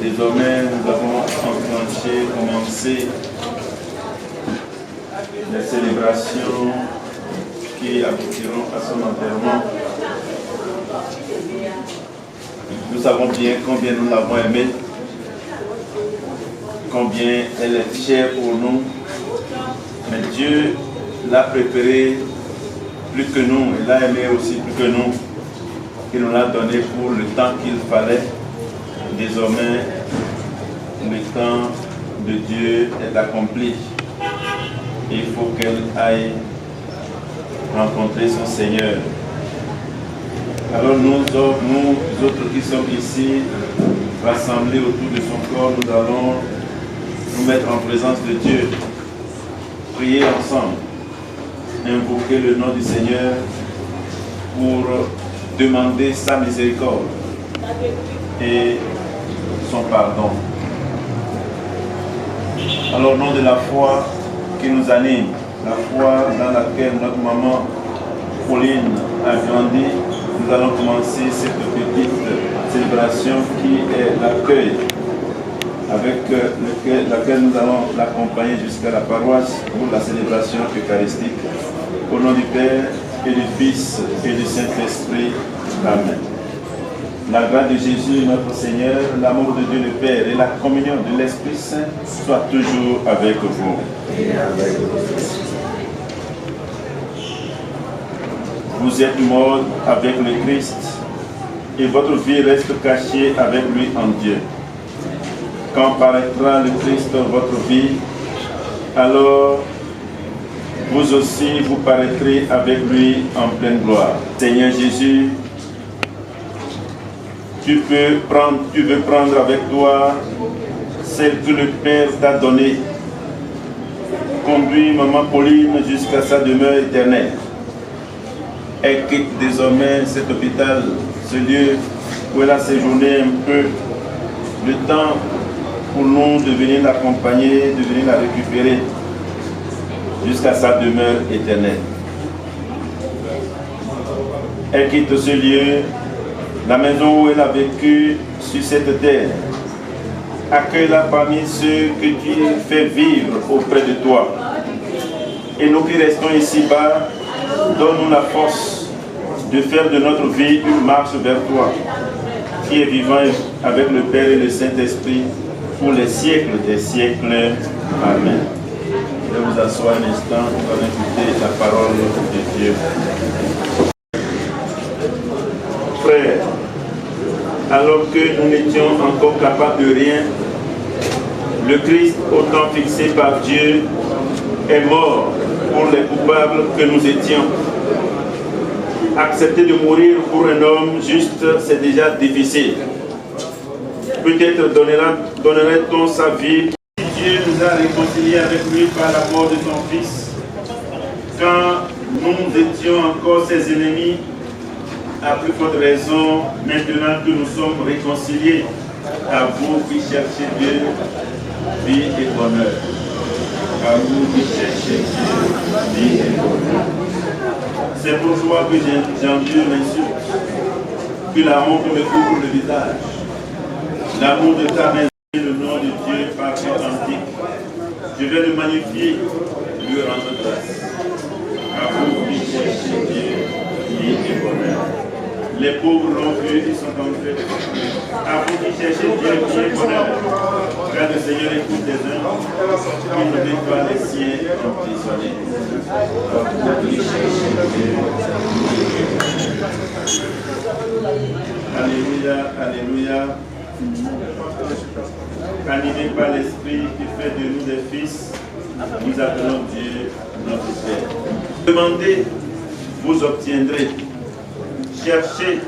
Désormais, nous avons commencé les célébrations qui aboutiront à son enterrement. Nous savons bien combien nous l'avons aimée, combien elle est chère pour nous. Mais Dieu l'a préparée plus que nous, il l'a aimée aussi plus que nous. Il nous l'a donné pour le temps qu'il fallait. Désormais, le temps de Dieu est accompli. Il faut qu'elle aille rencontrer son Seigneur. Alors nous autres qui sommes ici, rassemblés autour de son corps, nous allons nous mettre en présence de Dieu, prier ensemble, invoquer le nom du Seigneur pour demander sa miséricorde et son pardon. Alors au nom de la foi qui nous anime, la foi dans laquelle notre maman Pauline a grandi, nous allons commencer cette petite célébration qui est l'accueil avec laquelle nous allons l'accompagner jusqu'à la paroisse pour la célébration eucharistique. Au nom du Père et du Fils et du Saint-Esprit. Amen. La grâce de Jésus, notre Seigneur, l'amour de Dieu le Père et la communion de l'Esprit Saint soient toujours avec vous. Vous êtes morts avec le Christ et votre vie reste cachée avec lui en Dieu. Quand paraîtra le Christ dans votre vie, alors vous aussi vous paraîtrez avec lui en pleine gloire. Seigneur Jésus, tu veux prendre avec toi celle que le Père t'a donnée. Conduis maman Pauline jusqu'à sa demeure éternelle. Elle quitte désormais cet hôpital, ce lieu où elle a séjourné un peu, le temps pour nous de venir l'accompagner, de venir la récupérer jusqu'à sa demeure éternelle. Elle quitte ce lieu, la maison où elle a vécu sur cette terre. Accueille-la parmi ceux que tu fais vivre auprès de toi. Et nous qui restons ici-bas, donne-nous la force de faire de notre vie une marche vers toi, qui est vivant avec le Père et le Saint-Esprit pour les siècles des siècles. Amen. Je vais vous asseoir un instant pour écouter la parole de Dieu. Frères, alors que nous n'étions encore capables de rien, le Christ, au temps fixé par Dieu, est mort pour les coupables que nous étions. Accepter de mourir pour un homme juste, c'est déjà difficile. Peut-être donnerait-on sa vie. Dieu nous a réconciliés avec lui par la mort de son Fils. Quand nous étions encore ses ennemis, à plus forte raison, maintenant que nous sommes réconciliés, à vous qui cherchez Dieu, vie et bonheur. À vous qui cherchez Dieu, vie et bonheur. C'est pourquoi que j'endure l'insulte, que la honte me couvre le visage. L'amour de ta main, le nom de Dieu par authentique. Je vais le magnifier, lui rendre grâce. À vous qui cherchez Dieu, vie et bonheur. Les pauvres l'ont vu, ils sont entrés. À vous qui cherchez Dieu, vie et bonheur. Car le Seigneur écoute les uns, il ne met pas les siens emprisonnés. À vous qui cherchez Dieu. Alléluia, alléluia. Animés par l'Esprit qui fait de nous des fils, nous appelons Dieu notre Père. Demandez, vous obtiendrez. Cherchez,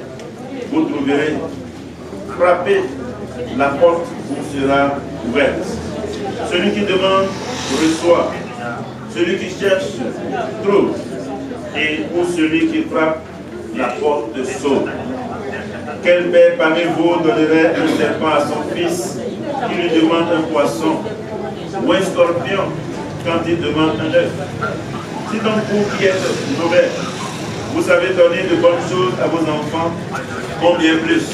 vous trouverez. Frappez, la porte vous sera ouverte. Celui qui demande, reçoit. Celui qui cherche, trouve. Et pour celui qui frappe, la porte s'ouvre. Quel père parmi vous donnerait un serpent à son fils qui lui demande un poisson, ou un scorpion quand il demande un œuf? Si donc vous qui êtes mauvais, vous savez donner de bonnes choses à vos enfants, combien plus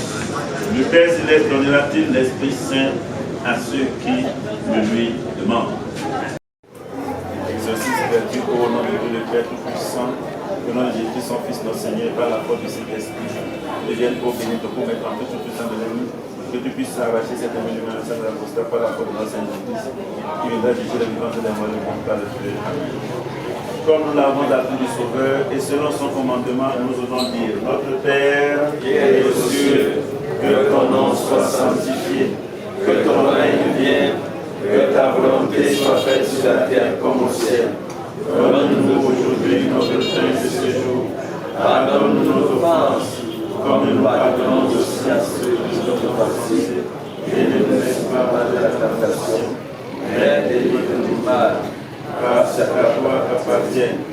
Le Père Céleste donnera-t-il l'Esprit Saint à ceux qui le lui demandent? Exorcisme vertu au nom de Dieu le Père Tout-Puissant, au nom de Jésus, son Fils, notre Seigneur, par la foi du Saint-Esprit, devienne pour bénir ton pour mettre en fait tout-puissant de l'ennemi, que tu puisses arracher cette ennemi de la salle de l'apostat par la foi de notre Saint-Jésus, qui viendra juger la vivance de la mort et par le feu. Comme nous l'avons appris du Sauveur, et selon son commandement, nous osons dire: Notre Père qui es aux cieux, que ton nom soit sanctifié, que ton règne vienne, que ta volonté soit faite sur la terre comme au ciel. Donne-nous aujourd'hui notre pain de ce jour. Pardonne-nous nos offenses, comme nous pardonnons aussi à ceux qui nous ont offensés. Et ne nous laisse pas passer à la tentation, mais délivre-nous du mal. Car c'est à toi qu'appartiennent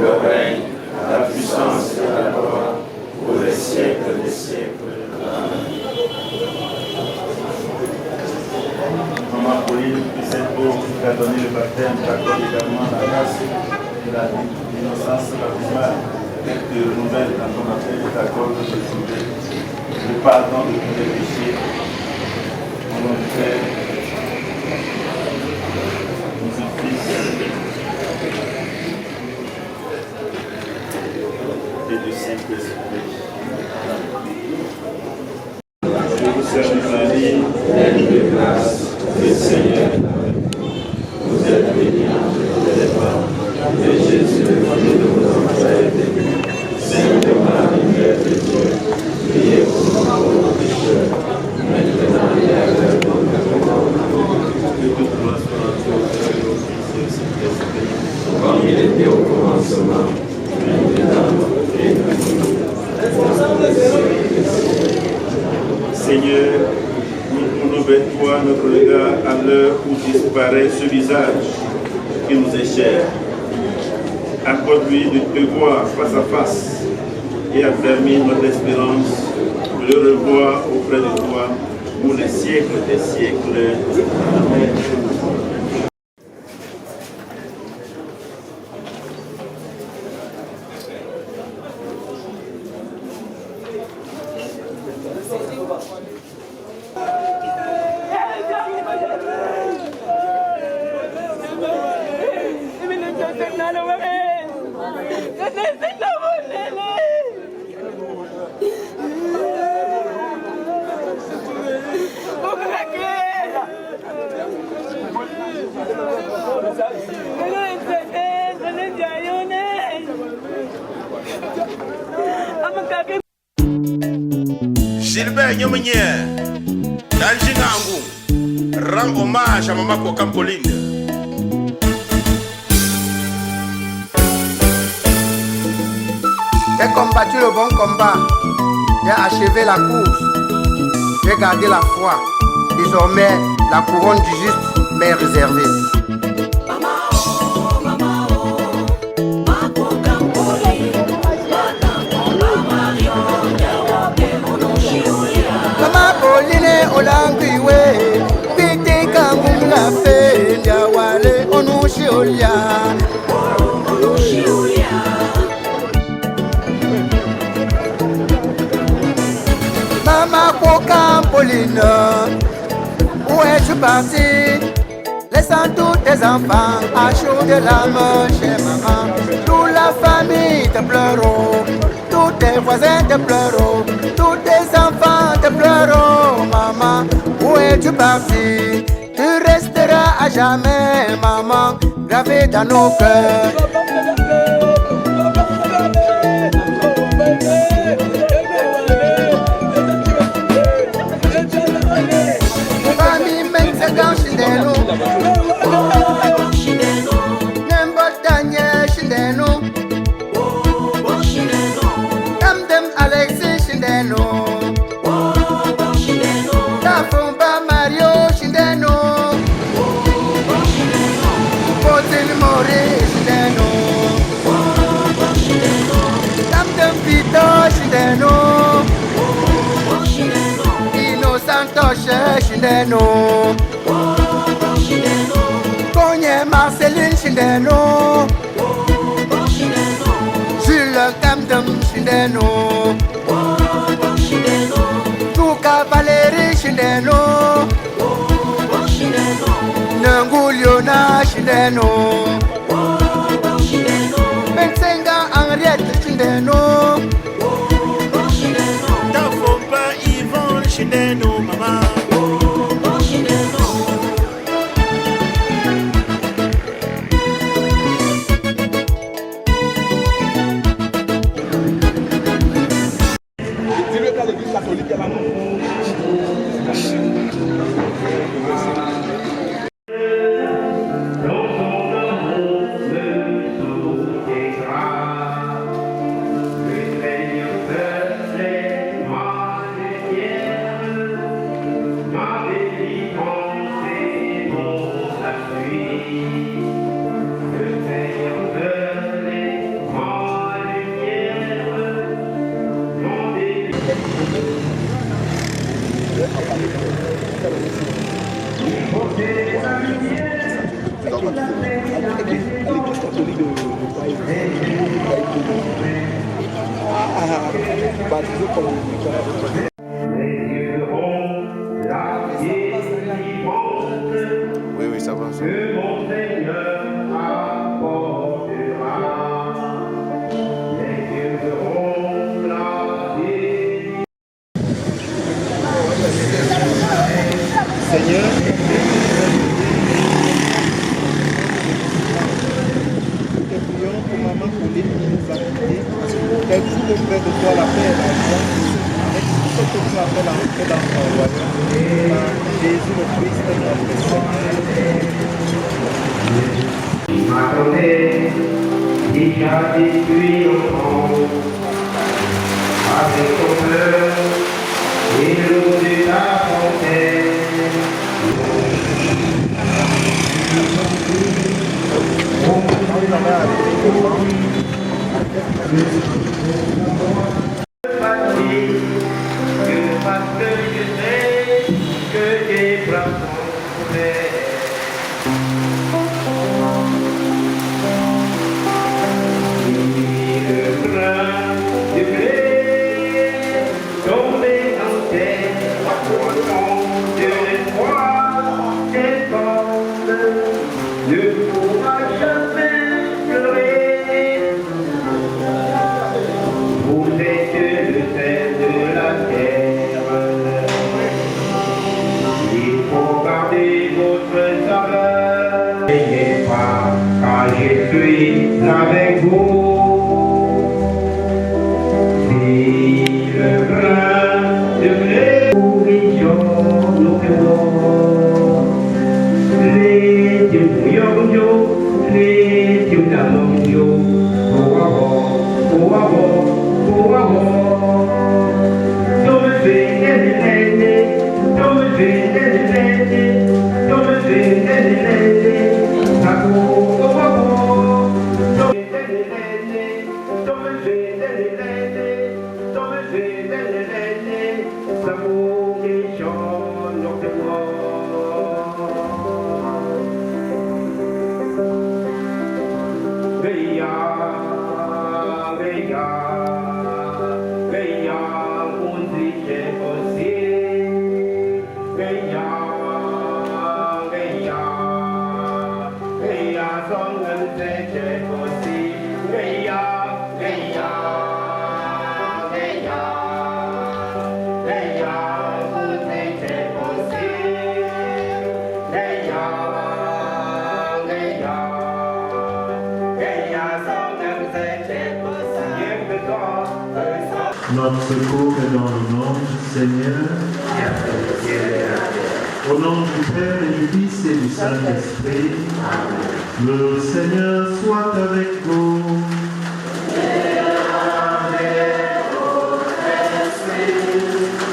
le règne, la puissance et la gloire pour les siècles des siècles. Amen. Maman Pauline, qui s'est pauvre, qui a donné le baptême, t'accorde également la grâce de l'innocence baptismale, qu'elle te renouvelle dans ton appel et t'accorde le pardon de tous les péchés. Au nom du Père, du Fils et du Saint-Esprit. Je vous salue Marie, pleine de grâce, le Seigneur est avec vous. Vous êtes bénie entre toutes les femmes, et Jésus, le fruit de vos entrailles, est béni. Sainte Marie, Mère de Dieu, priez pour nous pauvres pécheurs, maintenant et à l'heure de notre mort. Que toute gloire soit rendue au Père et au Fils et au Saint-Esprit, comme il était au commencement, maintenant et toujours. Seigneur, nous tournons vers toi notre regard à l'heure où disparaît ce visage qui nous est cher. Accorde-lui de te voir face à face et affermir notre espérance de le revoir auprès de toi pour les siècles des siècles. Amen. Gilbert Nyomenye, Danjingangu, rend hommage à Maman Campoline. J'ai combattu le bon combat, j'ai achevé la course, j'ai gardé la foi. Désormais, la couronne du juste m'est réservée. Maman Pauline Olangiwe, Piti Kangunga Fe, Ndiawale Onushiolia. Maman Campoline, où es-tu parti? Laissant tous tes enfants à chaud de l'âme chez maman. Toute la famille te pleure, tous tes voisins te pleurent, tous tes enfants te pleurent, maman. Où es-tu parti? Tu resteras à jamais, maman, gravé dans nos cœurs. Famille Mensagan Shindeno, Nembotanya Shindeno, Tamdem Alexis Shindeno, Tafumba Mario Shindeno, Potin Mori Shindeno, Tamdem Vito Shindeno, Santoche Shindeno, Konye Marceline Shindeno, Jules Kamdem Shindeno, Touka Valley Chindeno. Bensenga Henriette Chindeno. T'en faut pas Yvonne Chindeno, maman. Oui, oui, ça va. Ça. Seigneur, nous te prions pour maman Pauline qui nous a quittés, qu'elle trouve auprès de toi la paix et la joie, et tout ce que tu appelles à entrer dans ton royaume. Par Jésus le Christ, notre Seigneur. Il m'a donné, il a détruit l'enfant, avec honneur et l'eau de la fontaine. Parce que je sais que j'ai planté. Le grain de blé tombé en terre, poisson de l'espoir qu'elle porte ne pourra jamais pleurer. Vous êtes le sel de la terre. Il faut garder votre saveur. N'ayez pas, car je suis avec vous. Si le grain de blé bouillonne au cœur, les dieux bouillonnent, les dieux d'amont, pour avoir. Don't say anything, don't say anything, don't say anything. Notre secours est dans le nom du Seigneur. Au nom du Père et du Fils et du Saint-Esprit. Le Seigneur soit avec vous.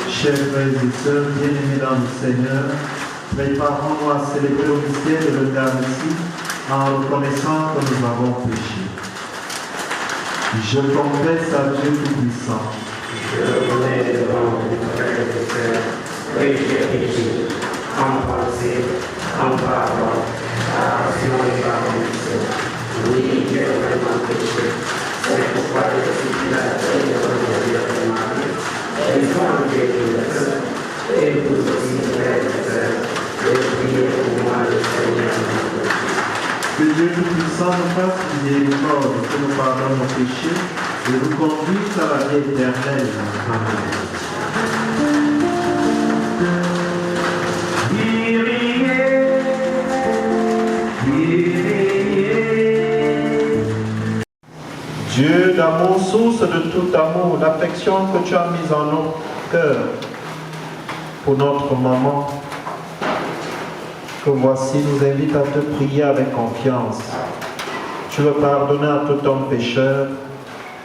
Chers frères et sœurs bien-aimés dans le Seigneur, préparons-nous à célébrer au mystère de l'Eucharistie en reconnaissant que nous avons péché. Je confesse à Dieu Tout-Puissant. Je reconnais devant vous, frères et sœurs, que j'ai péché en pensée, en parole, par action et par omission. Oui, j'ai vraiment péché. C'est pourquoi je suis la Seigneur de Dieu Marie. Et quand j'ai tout le sang, et vous aussi, frères et sœurs, de prier pour moi le Seigneur. Dieu Tout-Puissant nous fasse miséricorde, que nous pardonne nos péchés et nous conduise à la vie éternelle. Amen. Dieu d'amour, source de tout amour, l'affection que tu as mise en nos cœurs pour notre maman, que voici nous invite à te prier avec confiance. Tu veux pardonner à tout homme pécheur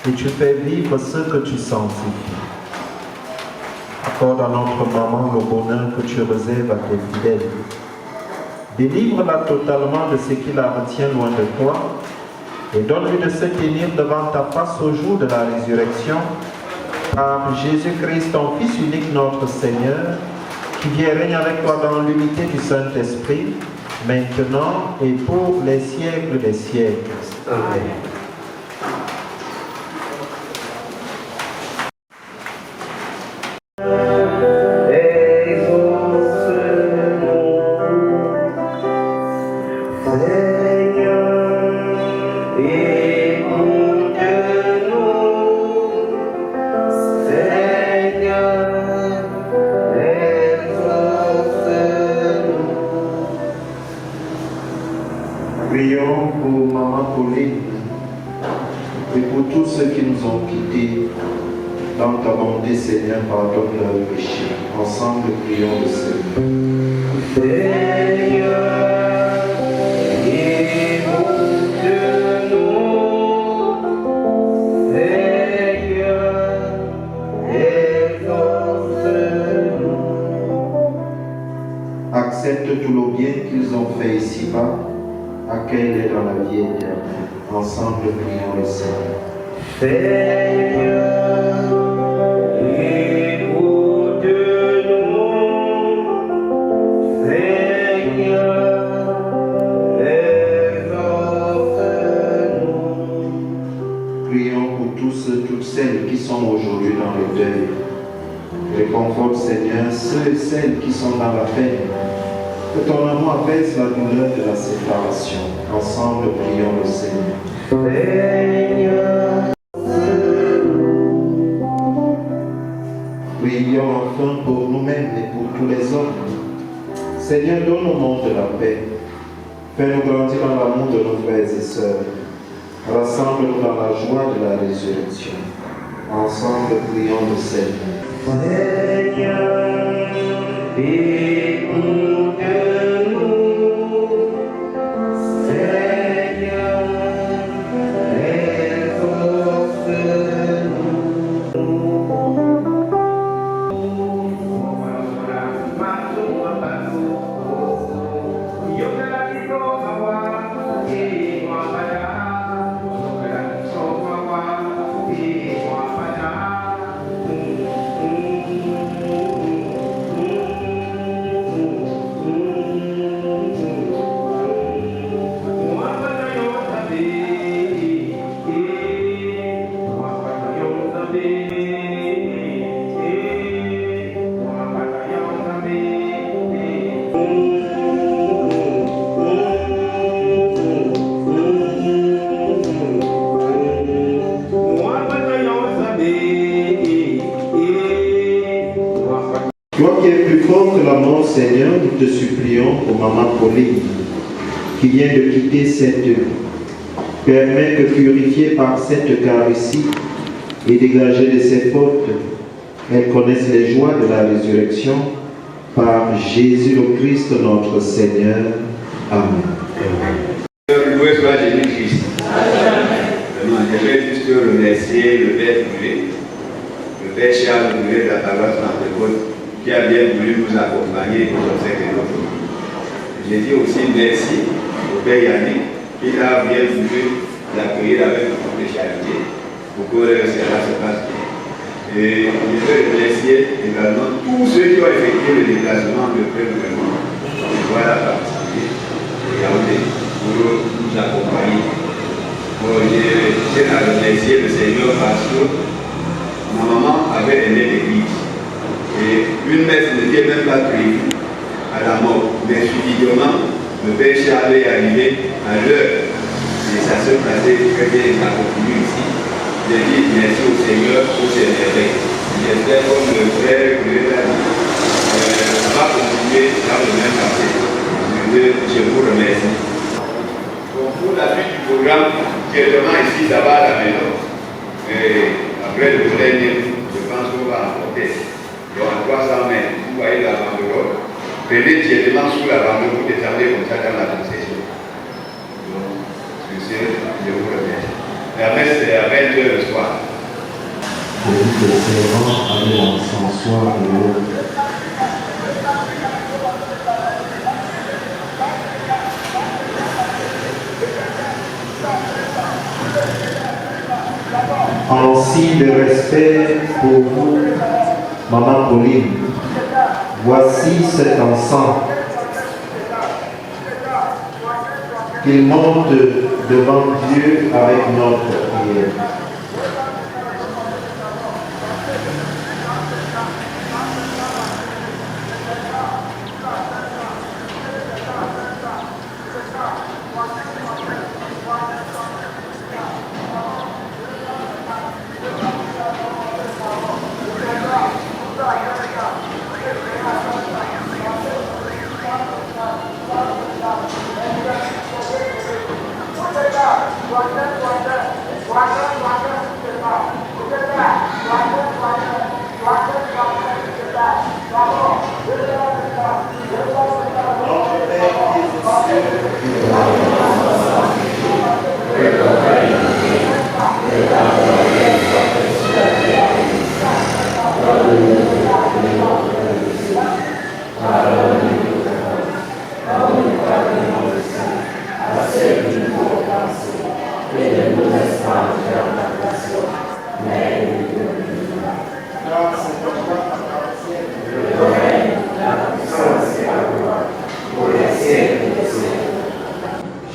et tu fais vivre ce que tu sanctifies. Accorde à notre maman le bonheur que tu réserves à tes fidèles. Délivre-la totalement de ce qui la retient loin de toi et donne-lui de se tenir devant ta face au jour de la résurrection par Jésus-Christ, ton Fils unique, notre Seigneur, qui vient et règne avec toi dans l'unité du Saint-Esprit, maintenant et pour les siècles des siècles. Amen. Prions pour Maman Pauline et pour tous ceux qui nous ont quittés. Dans ta bonté, Seigneur, pardonne leurs péchés. Ensemble, prions le Seigneur. Seigneur, écoute-nous. Seigneur, exauce-nous. Accepte tout le bien qu'ils ont fait ici-bas. Accueille-les dans la vie éternelle. Ensemble, prions le Seigneur. Seigneur, écoute-nous. Seigneur, exauce-nous. Prions pour toutes celles qui sont aujourd'hui dans le deuil. Réconforte, Seigneur, ceux et celles qui sont dans la peine. Que ton amour apaise la douleur de la séparation. Ensemble, prions le Seigneur. Seigneur, prions enfin pour nous-mêmes et pour tous les hommes. Seigneur, donne au monde de la paix. Fais-nous grandir dans l'amour de nos frères et sœurs. Rassemble-nous dans la joie de la résurrection. Ensemble, prions le Seigneur. Seigneur, Toi qui es plus fort que la mort, Seigneur, nous te supplions pour Maman Pauline, qui vient de quitter cette vie. Permets que, purifiée par cette Eucharistie et dégagée de ses fautes, elle connaisse les joies de la résurrection par Jésus le Christ, notre Seigneur. Amen. Loué soit Jésus-Christ. Je vais juste remercier le Père Brûlé, le Père Charles Brûlé de la paroisse Pentecôte, qui a bien voulu nous accompagner pour cette événement. Je dis aussi merci au Père Yannick, qui a bien voulu l'accueillir avec beaucoup de charité pour que cela se passe bien. Et je veux remercier également tous ceux qui ont effectué le déplacement de pèlerinage pour pouvoir participer et pour nous accompagner. Bon, je tiens à remercier le Seigneur parce que ma maman avait aimé l'église. Et une messe n'était même pas prévue à la mort, mais subitement, Le Père Charles est arrivé à l'heure et ça se passait très bien, il a continué ici. J'ai dit merci au Seigneur pour ses merveilles. J'espère comme le frère l'a dit, ça va continuer dans le même passé. Je vous remercie. Donc pour la suite du programme, directement ici, ça va à la maison. Et après le dernier, je pense qu'on va apporter. Donc à 300 mètres, vous voyez la banderole. Prenez directement sous la banderole, vous descendez comme ça dans la concession. Donc, je vous remercie. La messe c'est à 20h le soir. Pour que le servant allait s'asseoir de l'autre. En signe de respect pour vous, Maman Pauline, voici cet enfant. Qu'il monte devant Dieu avec notre prière.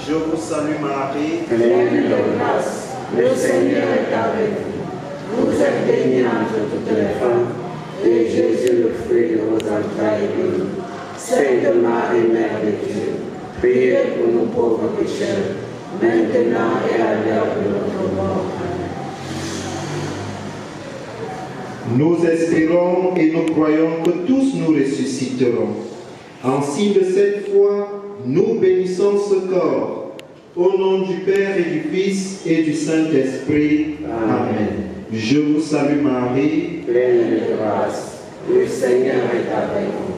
Je vous salue Marie, pleine de grâce, le Seigneur est avec vous. Vous êtes bénie entre toutes les femmes, et Jésus, le fruit de vos entrailles, est béni. Sainte Marie, Mère de Dieu, priez pour nous pauvres pécheurs, maintenant et à l'heure de notre mort. Nous espérons et nous croyons que tous nous ressusciterons. En signe de cette foi, nous bénissons ce corps. Au nom du Père et du Fils et du Saint-Esprit. Amen. Je vous salue Marie, pleine de grâce, le Seigneur est avec vous.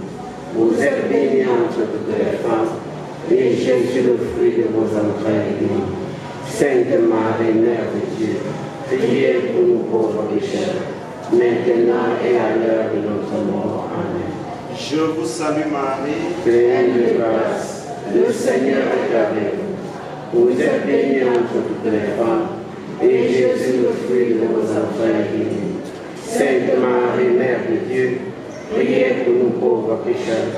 Vous êtes bénie entre toutes les femmes, et Jésus, le fruit de vos entrailles, est béni. Sainte Marie, Mère de Dieu, priez pour nous pauvres pécheurs, maintenant et à l'heure de notre mort. Amen. je vous salue Marie, pleine de grâce, le Seigneur est avec vous. Vous êtes bénie entre toutes les femmes, et Jésus, le fruit de vos entrailles, est béni. Sainte Marie, Mère de Dieu, priez pour nous pauvres pécheurs,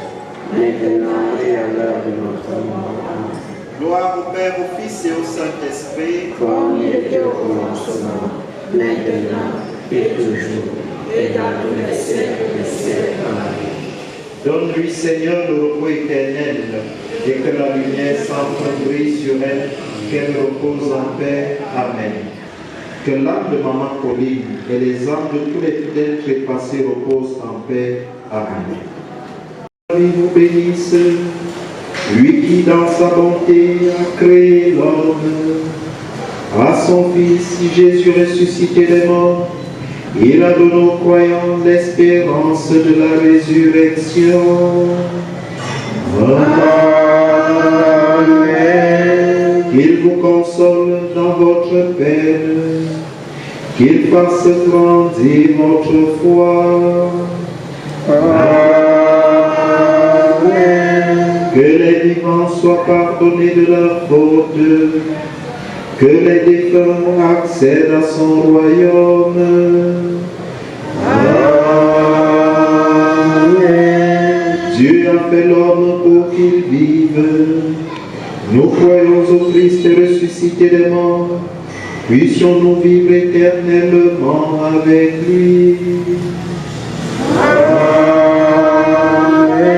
maintenant et à l'heure de notre mort. Amen. gloire au Père, au Fils et au Saint-Esprit, Comme il était au commencement, maintenant et toujours, et dans tous les siècles des siècles. Amen. donne-lui Seigneur le repos éternel, et que la lumière s'entre brille sur elle, qu'elle repose en paix. Amen. Que l'âme de Maman Pauline et les âmes de tous les fidèles trépassés reposent en paix. Amen. Marie nous bénisse, lui qui dans sa bonté a créé l'homme, à son Fils Jésus ressuscité des morts, il a donné aux croyants l'espérance de la résurrection. Amen. Qu'il vous console dans votre peine, qu'il fasse grandir votre foi. Amen. Que les vivants soient pardonnés de leurs fautes, que les défunts accèdent à son royaume. Amen. Dieu a fait l'homme pour qu'il vive. Nous croyons au Christ ressuscité des morts. Puissions-nous vivre éternellement avec lui. Amen.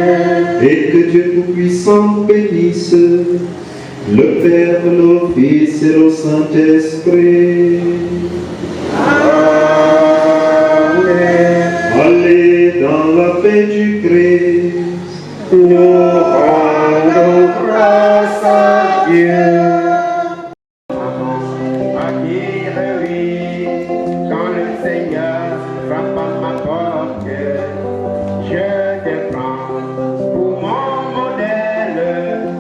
Et que Dieu Tout-Puissant bénisse le Père, le Fils et le Saint-Esprit. Allez dans la paix du Christ. Nous rendons grâce à Dieu. Quand le Seigneur frappe à ma porte, je te prends pour mon modèle.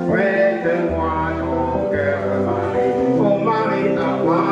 Prête-moi ton cœur, Marie. Oh Marie, à moi,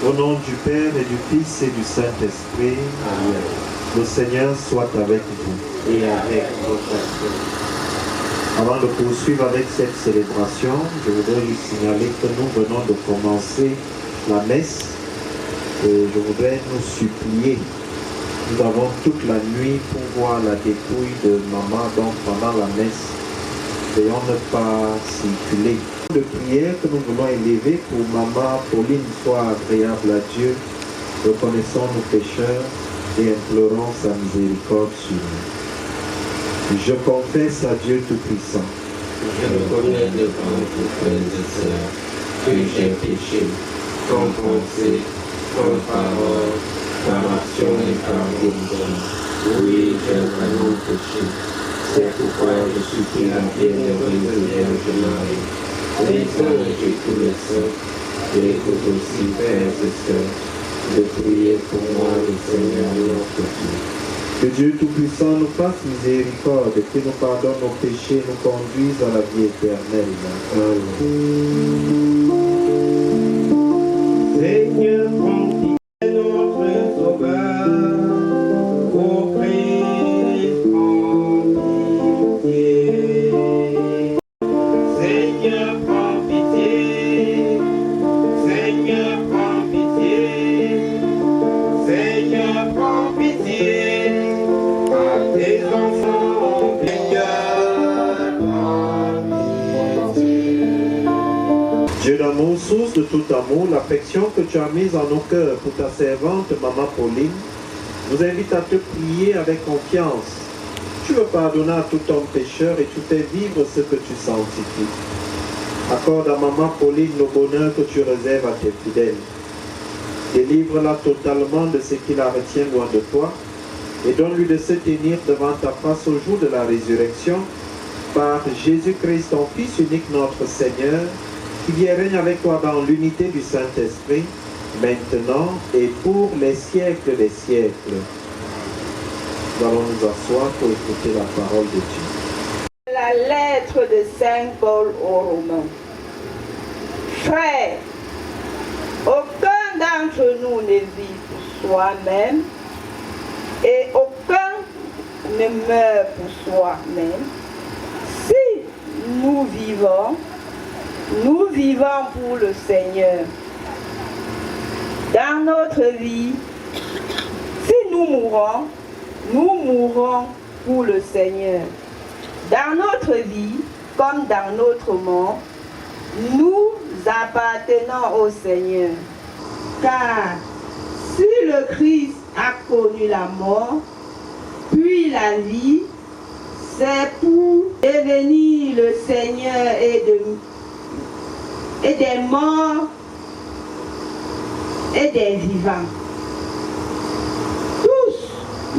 Au nom du Père et du Fils et du Saint-Esprit, Amen. le Seigneur soit avec vous. Et avec votre esprit. Avant de poursuivre avec cette célébration, je voudrais lui signaler que nous venons de commencer la messe et je voudrais nous supplier. Nous avons toute la nuit pour voir la dépouille de maman, donc pendant la messe, veuillons ne pas circuler. De prière que nous voulons élever pour maman Pauline soit agréable à Dieu, reconnaissons nos pécheurs et implorons sa miséricorde sur nous. Je confesse à Dieu Tout-Puissant. Je reconnais devant vos frères et sœurs que j'ai péché, comme pensée, comme parole, par action et par omniscience. Oui, j'ai vraiment péché. C'est pourquoi je supplie la bienheureuse Vierge Marie, les anges et tous les saints, et vous aussi, frères et sœurs, de prier pour moi, le Seigneur notre Dieu. Que Dieu Tout-Puissant nous fasse miséricorde et qu'il nous pardonne nos péchés et nous conduise à la vie éternelle. Seigneur, prends pitié de notre sauveur, ô Christ, prends pitié. Seigneur, prends pitié. Seigneur, prends pitié. Seigneur, prends pitié. À tes enfants, Seigneur, prends pitié. Dieu d'amour, source de tout amour, l'affection que tu as mise en nos cœurs pour ta servante, Maman Pauline, nous invite à te prier avec confiance. Tu veux pardonner à tout homme pécheur et tu fais vivre ce que tu sanctifies. Accorde à Maman Pauline le bonheur que tu réserves à tes fidèles. Délivre-la totalement de ce qui la retient loin de toi et donne-lui de se tenir devant ta face au jour de la résurrection par Jésus-Christ, ton Fils unique, notre Seigneur, qui vient règne avec toi dans l'unité du Saint-Esprit, maintenant et pour les siècles des siècles. Nous allons nous asseoir pour écouter la parole de Dieu. La lettre de Saint Paul aux Romains. Frères, aucun d'entre nous ne vit pour soi-même et aucun ne meurt pour soi-même. Si nous vivons pour le Seigneur. Dans notre vie, si nous mourons pour le Seigneur. Dans notre vie, comme dans notre mort, nous appartenons au Seigneur. Car si le Christ a connu la mort, puis la vie, c'est pour devenir le Seigneur et des morts et des vivants. Tous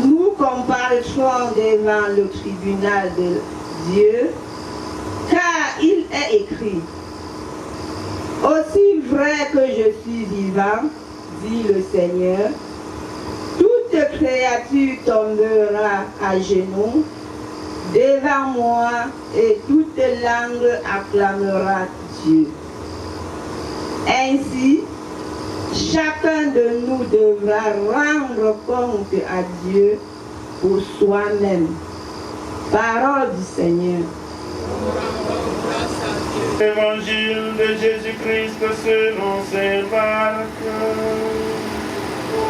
nous comparaîtrons devant le tribunal de Dieu, car il est écrit: aussi vrai que je suis vivant, dit le Seigneur, toute créature tombera à genoux devant moi et toute langue acclamera Dieu. Ainsi, chacun de nous devra rendre compte à Dieu pour soi-même. Parole du Seigneur. Évangile de Jésus-Christ selon saint Marc.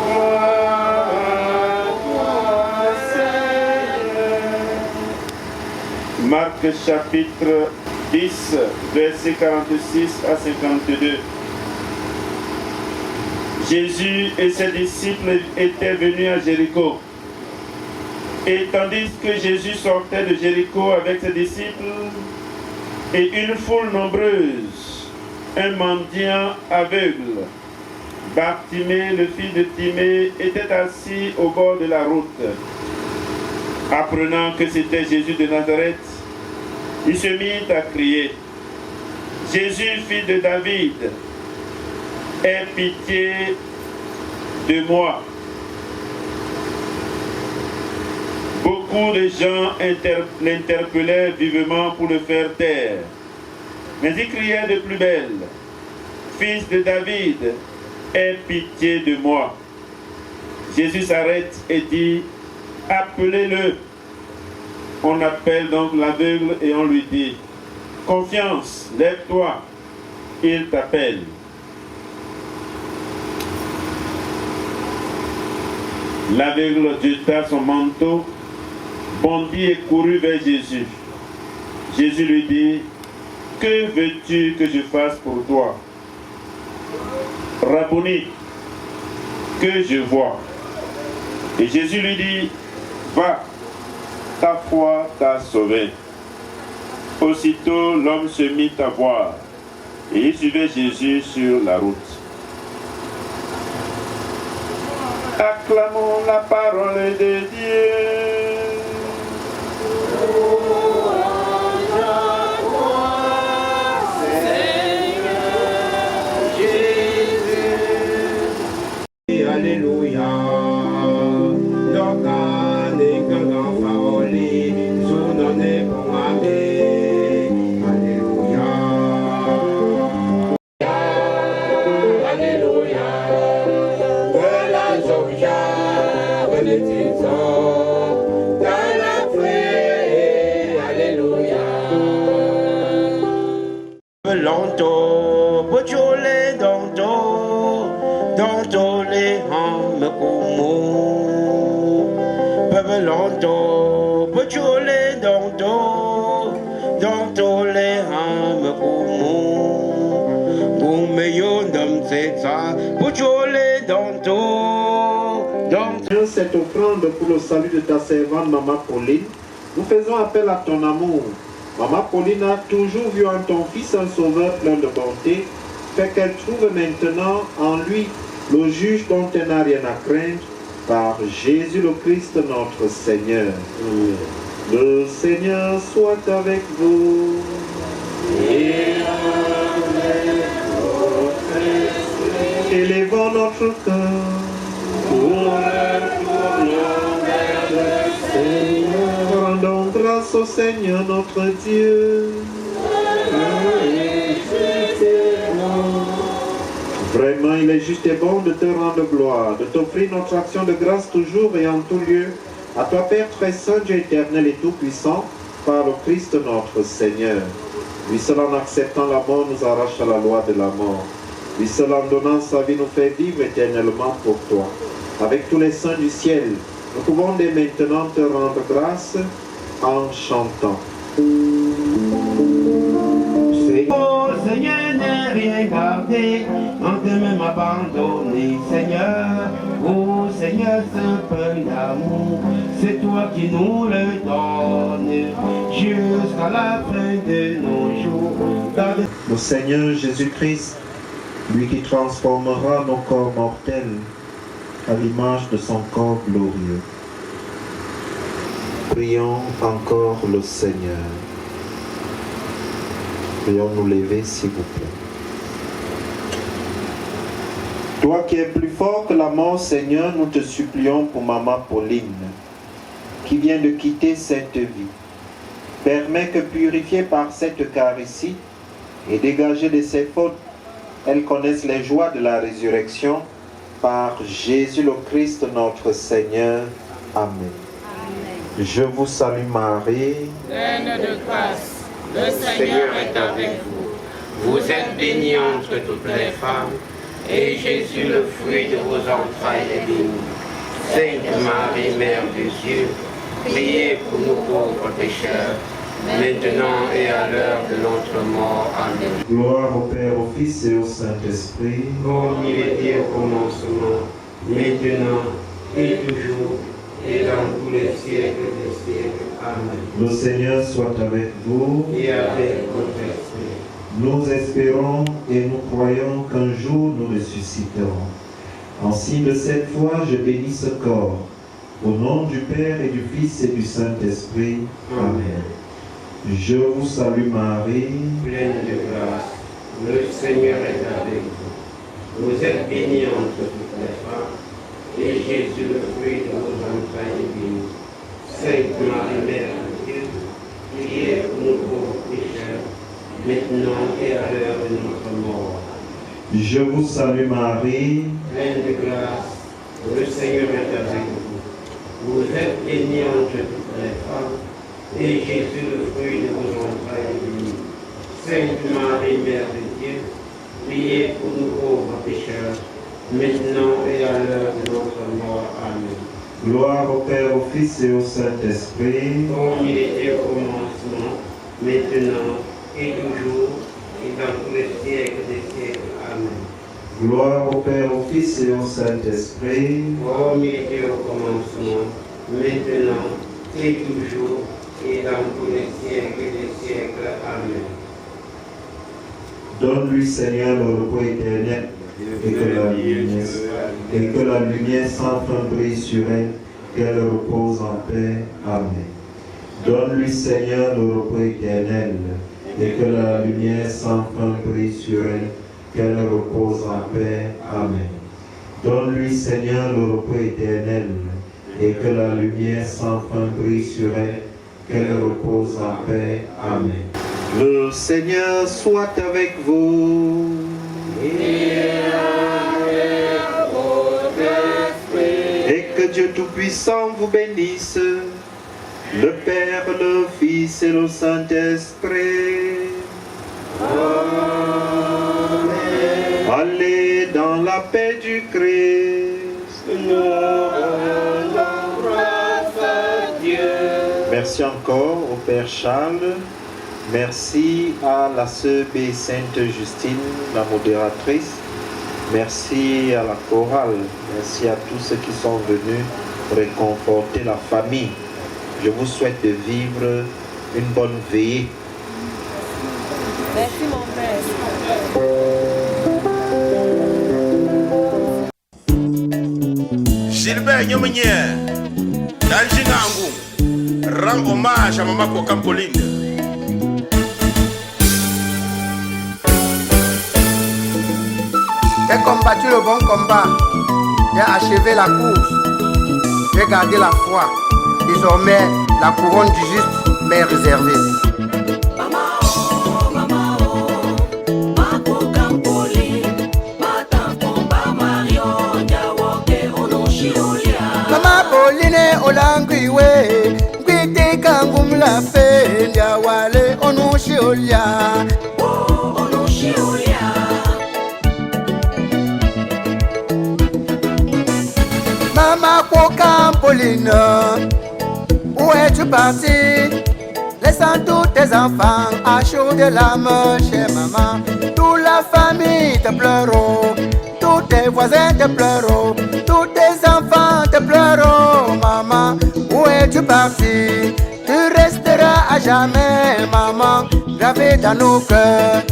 Gloire à toi, Seigneur. Marc chapitre 10, versets 46 à 52. Jésus et ses disciples étaient venus à Jéricho. Et tandis que Jésus sortait de Jéricho avec ses disciples et une foule nombreuse, un mendiant aveugle, Bartimée, le fils de Timée, était assis au bord de la route. Apprenant que c'était Jésus de Nazareth, il se mit à crier: Jésus, fils de David, aie pitié de moi. Beaucoup de gens l'interpellaient vivement pour le faire taire. Mais il criait de plus belle: Fils de David, aie pitié de moi. Jésus s'arrête et dit, appelez-le. On appelle donc l'aveugle et on lui dit, confiance, lève-toi, il t'appelle. L'aveugle jeta son manteau, bondit et courut vers Jésus. Jésus lui dit, que veux-tu que je fasse pour toi? Rabboni, que je vois. Et Jésus lui dit, va, ta foi t'a sauvé. Aussitôt l'homme se mit à voir, et il suivait Jésus sur la route. Acclamons la parole de Dieu. Alléluia. L'organe que l'enfant sous nos nez pour aller. Alléluia. Alléluia. Que la joie renaît dans la fée. Alléluia. Longtemps, bojole dans les hommes communs. Peuple longtemps, bojole dans les hommes communs. Goumeyon d'homme c'est ça, bojole dans cette offrande pour le salut de ta servante Maman Pauline, nous faisons appel à ton amour. Maman Pauline a toujours vu en ton fils un sauveur plein de bonté, fait qu'elle trouve maintenant en lui le juge dont elle n'a rien à craindre, par Jésus le Christ notre Seigneur. Le Seigneur soit avec vous. Élevons notre cœur. Rendons grâce au Seigneur notre Dieu. Vraiment, il est juste et bon de te rendre gloire, de t'offrir notre action de grâce toujours et en tout lieu, à toi Père très saint, Dieu éternel et tout-puissant, par le Christ notre Seigneur. Lui seul en acceptant la mort nous arrache à la loi de la mort. Lui seul en donnant sa vie nous fait vivre éternellement pour toi. Avec tous les saints du ciel, nous pouvons dès maintenant te rendre grâce en chantant. Oh Seigneur, n'ai rien gardé, en te même abandonné, Seigneur. Oh Seigneur, ce peu d'amour, c'est toi qui nous le donnes, jusqu'à la fin de nos jours. Le Seigneur Jésus-Christ, lui qui transformera nos corps mortels à l'image de son corps glorieux. Prions encore le Seigneur. Prions nous lever, s'il vous plaît. Toi qui es plus fort que la mort, Seigneur, nous te supplions pour Maman Pauline, qui vient de quitter cette vie. Permets que, purifiée par cette Eucharistie et dégagée de ses fautes, elle connaisse les joies de la résurrection par Jésus le Christ notre Seigneur. Amen. Je vous salue Marie, pleine de grâce. Le Seigneur est avec vous. Vous êtes bénie entre toutes les femmes, et Jésus, le fruit de vos entrailles, est béni. Sainte Marie, Mère de Dieu, priez pour nous pauvres pécheurs, maintenant et à l'heure de notre mort. Amen. Gloire au Père, au Fils et au Saint-Esprit. Comme il était au commencement, maintenant et toujours, et dans tous les siècles des siècles. Amen. Le Seigneur soit avec vous. Et avec votre esprit. Nous espérons et nous croyons qu'un jour nous ressusciterons. En signe de cette foi, je bénis ce corps. Au nom du Père et du Fils et du Saint-Esprit. Amen. Je vous salue Marie, pleine de grâce. Le Seigneur est avec vous. Vous êtes bénie entre toutes les femmes, et Jésus, le fruit de vos entrailles, est béni. Sainte Marie, Mère de Dieu, priez pour nous pauvres pécheurs, maintenant et à l'heure de notre mort. Je vous salue Marie, pleine de grâce, le Seigneur est avec vous. Vous êtes bénie entre toutes les femmes, et Jésus, le fruit de vos entrailles, est béni. Sainte Marie, Mère de Dieu, priez pour nous pauvres pécheurs, maintenant et à l'heure de notre mort. Amen. gloire au Père, au Fils et au Saint-Esprit, Comme il était au commencement, maintenant et toujours, et dans tous les siècles des siècles. Amen. gloire au Père, au Fils et au Saint-Esprit, Comme il était au commencement, maintenant et toujours, et dans tous les siècles des siècles. Amen. donne-lui Seigneur le repos éternel et que la lumière sans fin brille sur elle, qu'elle repose en paix. Amen. Donne-lui Seigneur le repos éternel et que la lumière sans fin brille sur elle, qu'elle repose en paix. Amen. Donne-lui Seigneur le repos éternel et que la lumière sans fin brille sur elle, qu'elle repose en paix. Amen. Le Seigneur soit avec vous. Et que Dieu Tout-Puissant vous bénisse, le Père, le Fils et le Saint-Esprit. Amen. Allez dans la paix du Christ. Nous rendons grâce à Dieu. Merci encore au Père Charles. Merci à la sœur B. Sainte Justine, la modératrice. Merci à la chorale. Merci à tous ceux qui sont venus réconforter la famille. Je vous souhaite de vivre une bonne veillée. Merci mon Père. Gilbert Nyomenye, Daljingangu, rend hommage à Maman Kokampoline. J'ai combattu le bon combat, j'ai achevé la course, j'ai gardé la foi. Désormais, la couronne du juste m'est réservée. Mama Pauline Olanguiwe, Gwite Kangum la fe, Ndiawale Onushi Olia. Mama Pauline, où es-tu parti? Laissant tous tes enfants à chaud de l'âme chez maman. Toute la famille te pleure, tous tes voisins te pleurent, tous tes enfants te pleurent, maman. Où es-tu parti? Tu resteras à jamais, maman, gravé dans nos cœurs.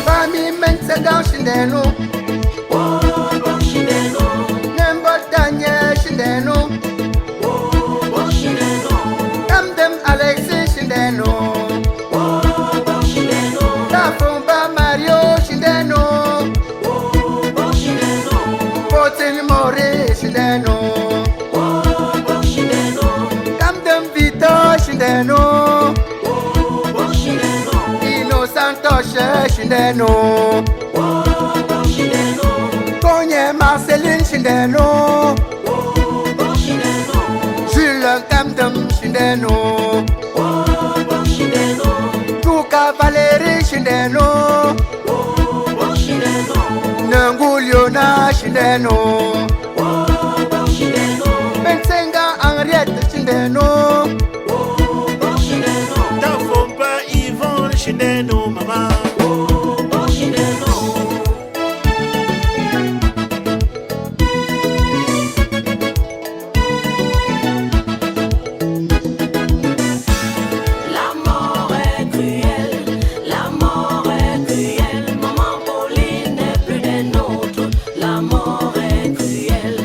Famille Mensagan Shindeno, Nembo Daniel Shindeno, Kamdem Alexis Shindeno, Tafumba Mario Shindeno, Potin Mori Shindeno, Kamdem Vito Shindeno, Santoche Shindeno, Konye Marceline Shindeno, Jules Kamdem Shindeno, Tuka Valérie Shindeno, Nanguliona Shindeno, Bensenga Henriette Shindeno, Shineno, mama. La mort est cruelle, la mort est cruelle. Maman Pauline n'est plus des nôtres. La mort est cruelle,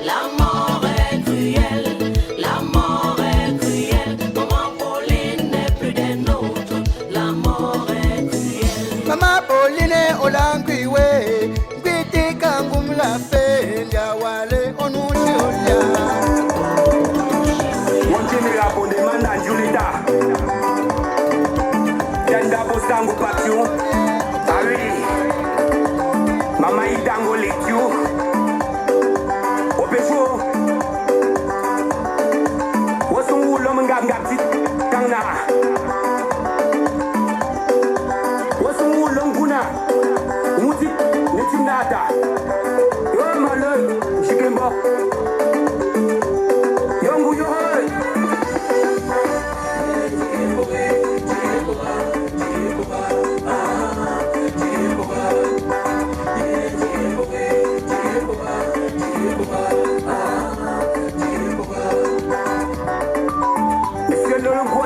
la mort est cruelle, la mort est cruelle. Maman Pauline n'est plus des nôtres. La mort est cruelle. Mama Pauline Olanguiwe, Gwite Kangum la fe, Ndiawale Onushi Olia. sango patio. Ah oui. Mama idango lekio. Opecho. Wosungu lomangam gapti kangna. Wosungu longuna. Muti netinata. Yo malo shikembo. Yongu yo.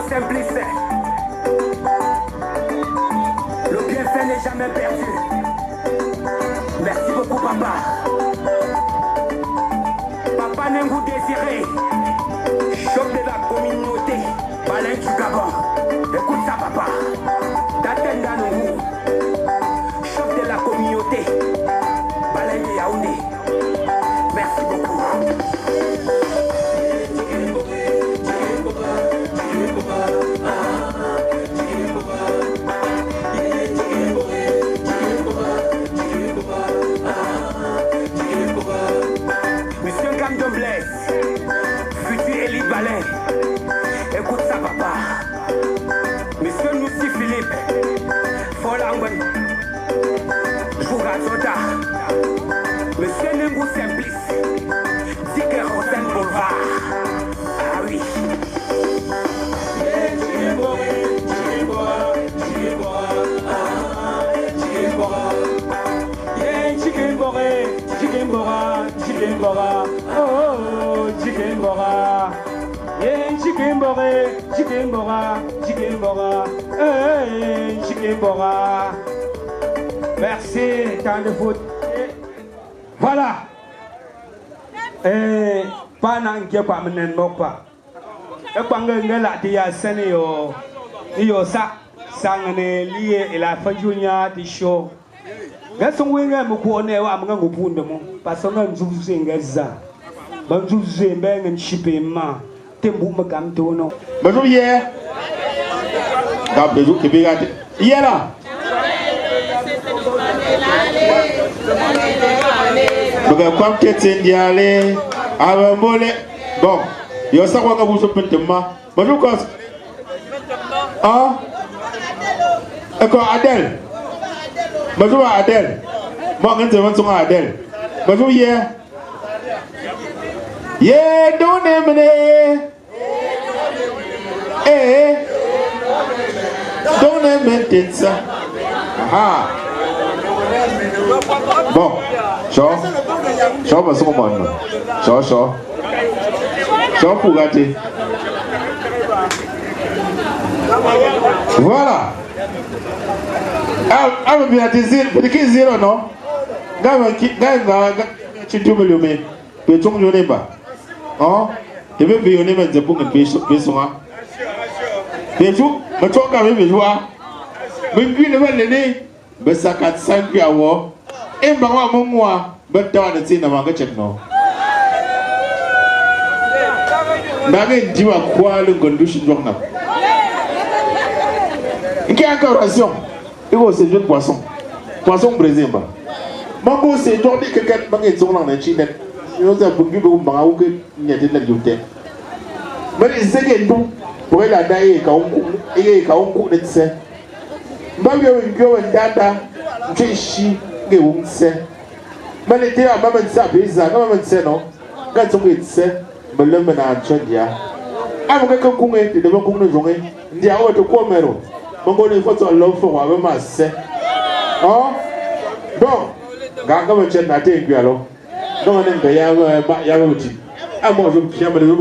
Simplice. Le bienfait n'est jamais perdu. Merci beaucoup, papa. Papa Nengou Désiré, chef de la communauté, Balain du Gabon. Écoute ça, papa. Tatenda Nengou, chef de la communauté, Balain de Yaoundé. Merci beaucoup. Monsieur Gamdon Blaise, futur élite Balin, écoute ça papa. Monsieur Noussi Philippe, Folangon, Jougazoda, Monsieur Nengou Simplice, Dicker Rosen Boulevard. Ah oui. Chicken Bora, oh, Chicken Bora, yeah, Chicken Bora, Chicken Bora, Chicken Bora, hey, Chicken Bora. Merci, temps de foot. Voilà. Et pendant que pas mener pas. Et pendant que la tia sene yo sa sangane lié et la fajunya di show. Gason wenga mukone wa mga ngupunda mo pasonga nzuzu ngaza banzuzu mbenga nshipe ma tembu makamto no Bonjour hier. Gabezu kibigati. Hier là. Buga kwam keten diale abamole. Bon, yo sa kwa ngabuso pentema. Bonjour cause. Ah. Eko Adèle. Bonjour Adèle. Moi, quand tu vas sur Adèle. Bonjour, yeah. Yeah, don't name me. Eh. Don't name me, ça. Ah. Bon. Chaud. Chaud, parce qu'on m'a dit. Chaud, chaud. Chaud pour gâter. Voilà. Ah, mais bien, tu zéro, non? Gava, tu te me le mets. Peut-on le nez bas? Oh, tu veux payer les mettre pour que tu puisses. Peut-on, mais toi, quand même, joie. Mais puis, le mal l'année, mais ça 4-5 pieds à voir. Et maman, moi, mais toi, on est dans ma check, non? N'avez dit à quoi le conduit journal? Il y a encore ration. Il faut se jouer poisson. Poisson brésilien. Mango c'est toi qui quelqu'un qui sont dans la Chine. Nous avons beaucoup de gens qui ont été là. Mais c'est que nous, pour la daille, quand on est quand on est c'est. Maman yo ndanda, jeshi que on sait. Mais les terres maman ça bizarre, maman c'est non. Quand on est c'est, mais le ménage dia. Avant que qu'on ait de devant qu'on journée, dia o to quoi mero. Mango ne faut l'homme pour avoir ma c'est. Oh. Bon. Ganga me chen na te alors. Donc on est ya wuti. Ah moi je viens me le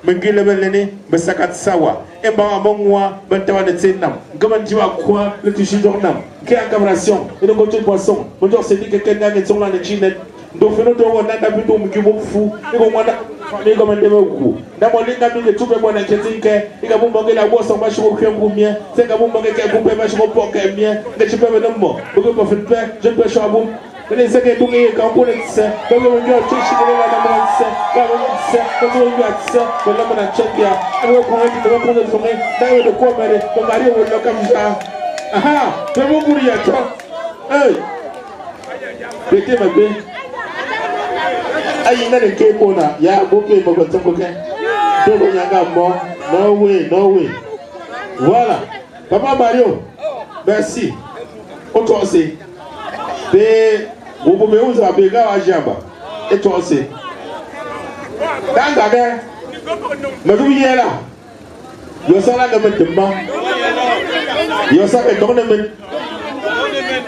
mengile belene besakat sawa e ba mongwa bentawa de tsenam gaman jiwa kwa le tushi dornam ke akamration et donc tu poisson on doit se dire que quelqu'un est sur la chine donc nous devons nanda bitu mkibo fu iko mwana famille comme ndeme ku na molinga mingi tupe bwana chetinke ikabumba ngela bosa mashiko kwembumia senga bumba ngeke kumbe mashiko poka mia ngechipe benombo buko profite je peux chabum les gens qui ont été en police, les gens qui ont été en police, les gens qui ont été en police, Aha, tu vas mourir, toi. Hey, pété ma bé. Aïe, il y a des képona. Il y a beaucoup de gens qui sont no way, no way. Voilà. Papa Mario, merci. Autre aussi. Et vous pouvez vous appeler à Jamba. Et toi aussi. Dans la guerre, mais vous y êtes là. Yo sala nga men demba. Yo sala don ne men.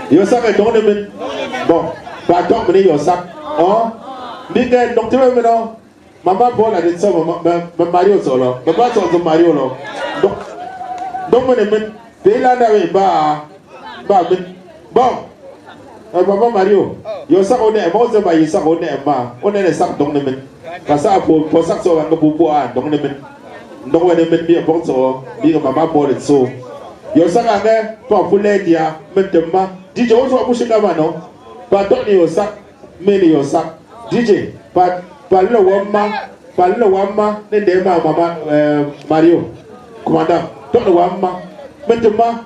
Yo sala don ne men. Bon, pas tant mais yo sala. Oh, ni que donc tu veux maintenant. Maman bonne à dire ça maman Mario solo. Maman solo Mario lo. Donc men de là n'avait pas men. Bon. Maman Mario, yo sala on est moi c'est pas yo sala on est pas. On est les sacs donc ne men. Parce que pour ça so nga pour donc ne men. Donc on est même bien bon so bien maman pour le so yo ça nga pour poulet dia maintenant DJ on va boucher comme non pas donner yo ça mais yo ça DJ pas le wamma ne de maman Mario commandant donne le wamma maintenant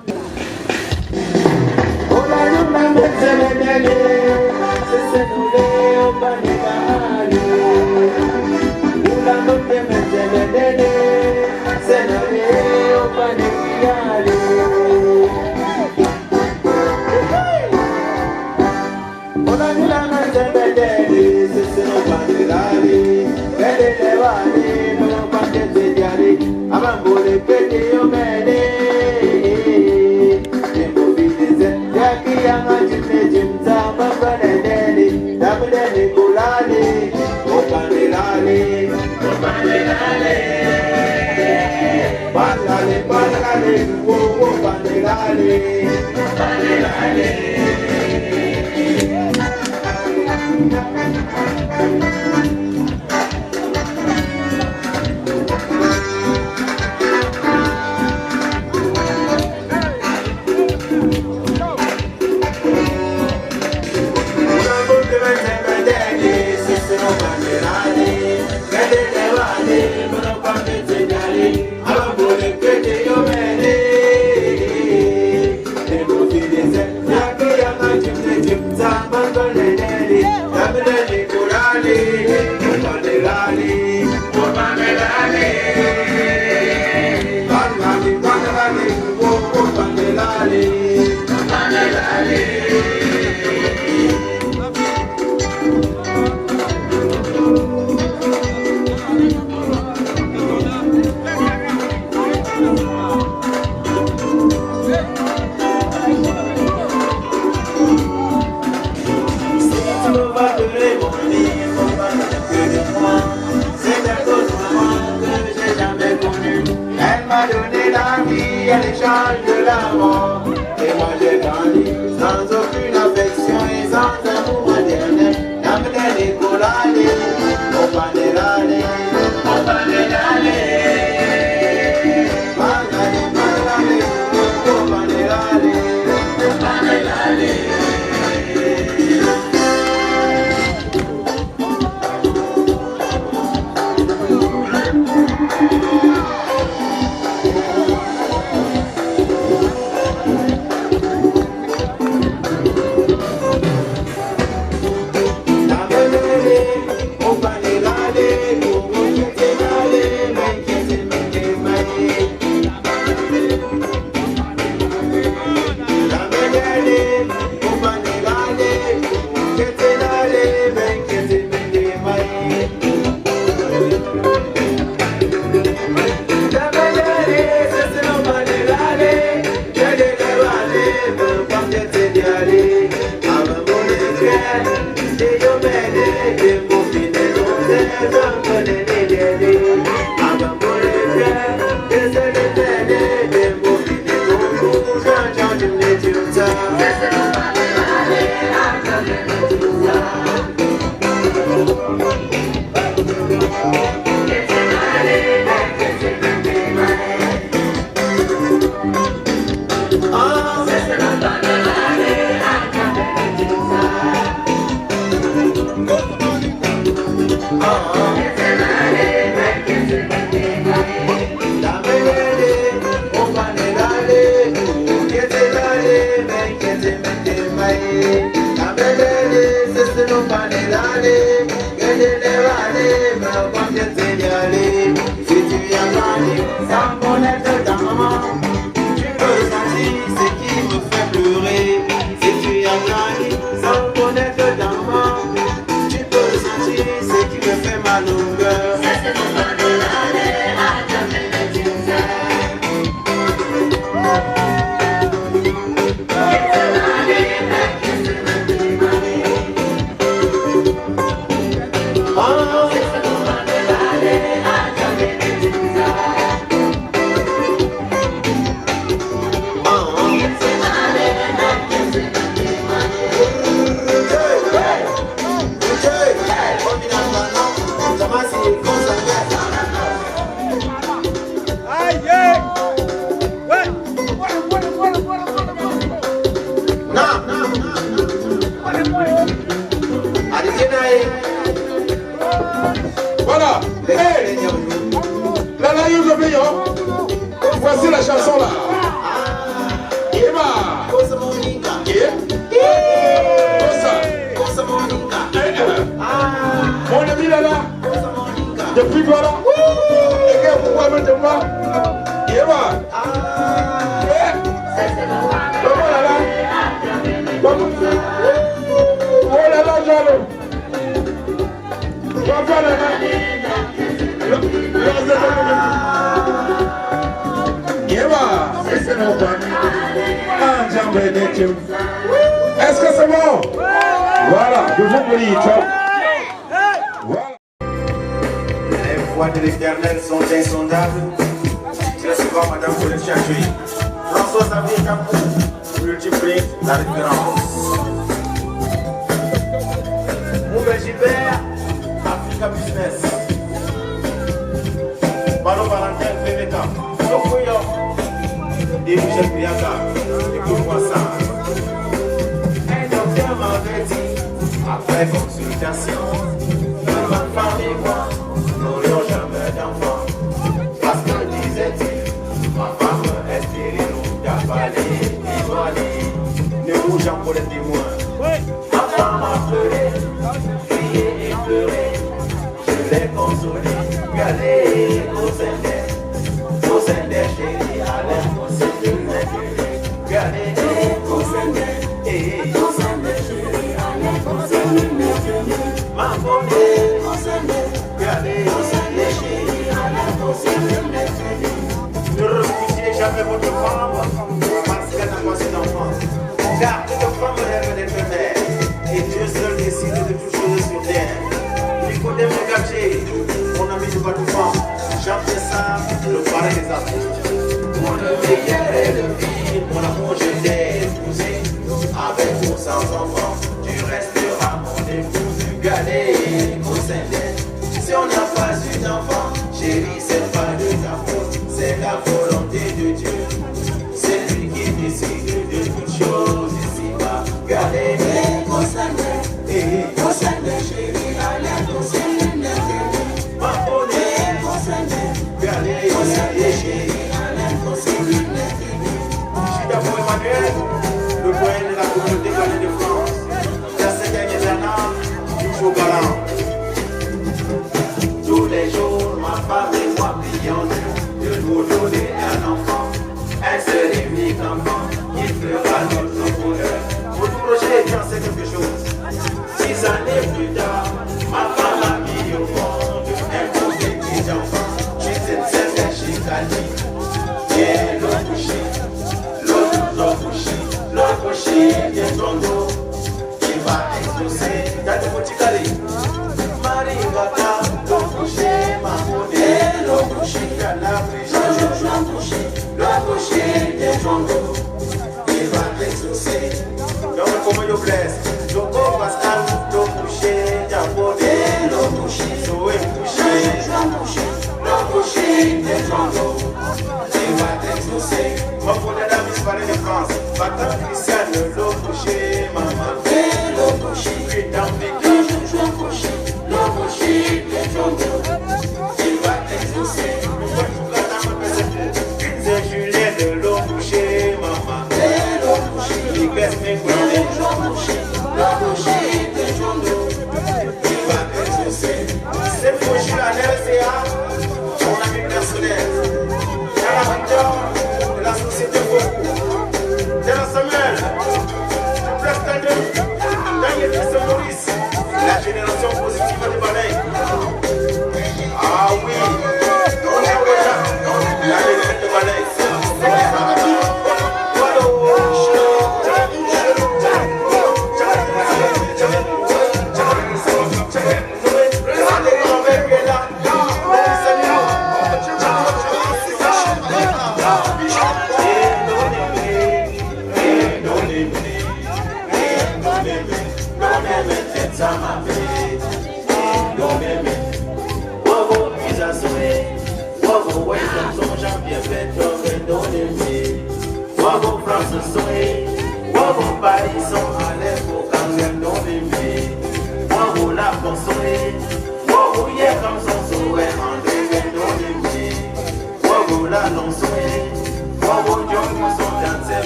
la chanson là. Eva. Cosa Monica. Cosa Monica. Mon ami là là. Depuis toi là. Et que pourquoi maintenant? Eva. Comment là là? Oh là là, Jalo. Papa là là. Eva, c'est non pas. Est-ce que c'est bon? Voilà, je vous prie, ciao. Voilà. Les voies de l'Éternel sont insondables. Très souvent, Madame Paulette Chachouy. François Xavier Capou multiplie la référence. Mouvet Gilbert, Africa Business. Balo Valentin, PVK. Sokoyo. Et Michel Priaka. Écoute-moi ça. Un docteur m'avait dit, après consultation, que ma femme et moi n'aurions jamais d'enfant. Parce que disait-il, ma femme est stérile ou d'avalée, ivoilée. Ne bougeons pour les témoins. Ma femme a pleuré, crié et pleuré. Je l'ai consolé, puis allez au Sendai chérie, allez au Sendai, puis allez au Sendai, chérie, allez au Sendai, ma bonne au Sendai, puis allez au Sendai chérie, allez au Sendai. Ne refusez jamais votre femme parce qu'elle n'a pas ses enfants. Car toute femme rêve d'être mère et Dieu seul décide de toutes choses sur terre. Nicodème Gagé, mon ami de votre femme, j'appelle ça le pareil des artistes. Mon meilleur est le vie, mon amour je t'ai épousé. Avec ou sans enfant, tu resteras mon épouse. Regardez au Sendai, si on n'a pas eu d'enfant, chérie, c'est pas de ta faute, c'est la volonté de Dieu. C'est lui qui décide de toutes choses ici-bas. Regardez au Sendai, chérie, allez au Sendai. Ma bonne au Sendai, regardez au Sendai, chérie, allez au Sendai. Chida pour Emmanuel, le doyen de la communauté catholique de France, dans ces dernières années, toujours galant. Tous les jours, ma femme et moi prions de nous donner un enfant, un seul et unique enfant qui fera notre bonheur. Pour tout projet, j'en sais quelque chose. 6 années plus tard, ma femme a mis au monde un beau petit enfant. J'étais très chicali, et l'eau bouchée, bien ton dos, qui va exploser. T'as des petits calés. Maringata, l'eau bouchée, ma monnaie, l'eau bouchée, la l'eau bouchée, bien ton dos, qui va exploser. Donc, comment je blesse? Joko Pascal, l'eau bouchée, ta monnaie, l'eau bouchée, Zoé bouchée, l'eau bouchée, bien ton dos, qui va exploser. Ma monnaie, la Miss Paris de France, Batan Christiane, l'eau bouchée, maman, l'eau bouchée, putain, l'eau bouchée, bien ton dos, qui va exploser. C'est Julien de l'eau bouchée, maman, l'eau bouchée, il baisse mes couilles, l'eau bouchée, bien ton dos, qui va exploser. C'est pour Jules à l'LCA, mon ami personnel, à la victoire de la société Foucault. C'est la Samuel, le prestataire, Daniel Christian Maurice, la génération positive de Balai. Ah oui, on est déjà, la génération de Balai.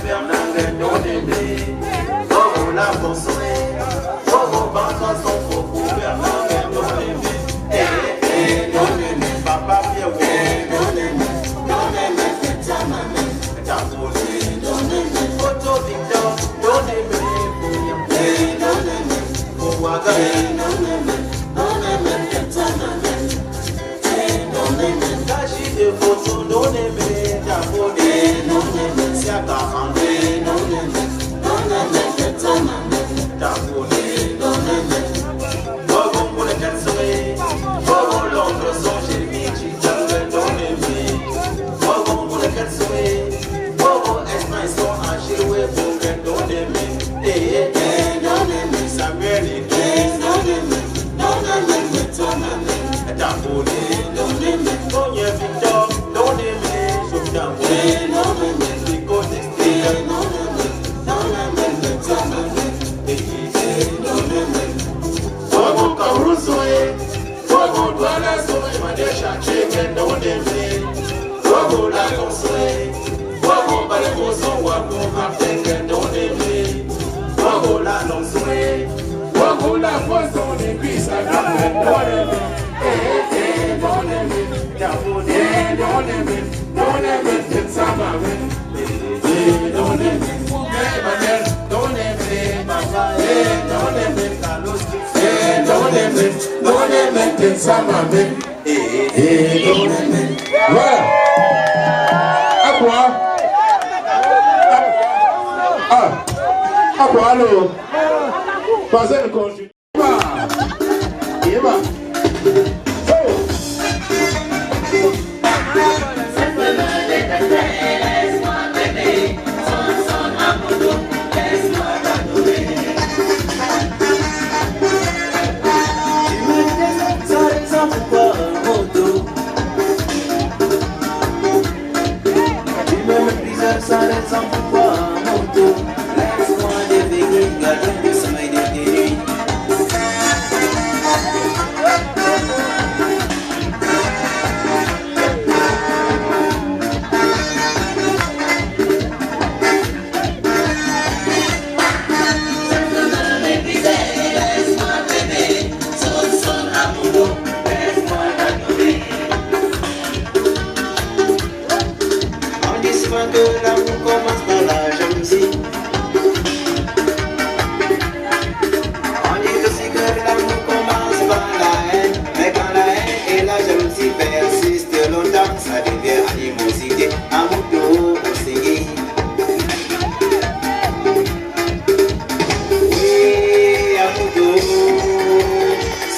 Bernard, non-aimé. Oh, la consolée. Oh, Banca, son faux pour Bernard, non-aimé. Non-aimé. Papa, bien, ouais. Non-aimé. Non-aimé, c'est ta maman. Ta volée. Non-aimé. Photo, Victor, non-aimé. Non-aimé. Oh, Waga, non-aimé. Non-aimé, c'est ta maman. Non-aimé. Tâche de photo, non-aimé. Ta volée. Non-aimé. C'est à 40. Non-aimé. Non-aimé, c'est ta maman. Ta volée. Non-aimé. Oh, pour les 4 soirées. Oh, l'ombre, son génie, tu t'appelles non-aimé. Oh, pour les 4 soirées. Oh, Espagne, son agile, pour que non-aimé. Non-aimé, Samuel, non-aimé. Non-aimé, c'est ton aimé. Ta volée. Non-aimé. Cogne Victor, non-aimé. Je t'appelle non-aimé. Pico d'extérieur, non-aimé. Non-aimé, c'est ton aimé. Non-aimé. Oh, Cameroun, soyez. Oh, Douala, soyez. Ma déjà, chicken, non-aimé. Oh, la consoée. Oh, Balemoson, oh, Martin, non-aimé. Oh, la non-soée. Oh, la poisson, les cuisses, non-aimé. Non-aimé. T'abonner, non-aimé. Non-aimé, c'est ça, ma mère. Non-aimé. Emmanuel, non-aimé. Non-aimé. Carlos, non-aimé. Non-aimé, c'est ça, ma mère. Non-aimé. Voilà. À quoi? À quoi, allô? Passez le conduit. Il va. Ça les emploie en moto. Laisse-moi devenir gardien du sommeil de tes nuits. Que l'amour commence par la jalousie. On dit aussi que l'amour commence par la haine. Mais quand la haine et la jalousie persistent longtemps, ça devient animosité. Amour de Oségui. Oui, amour de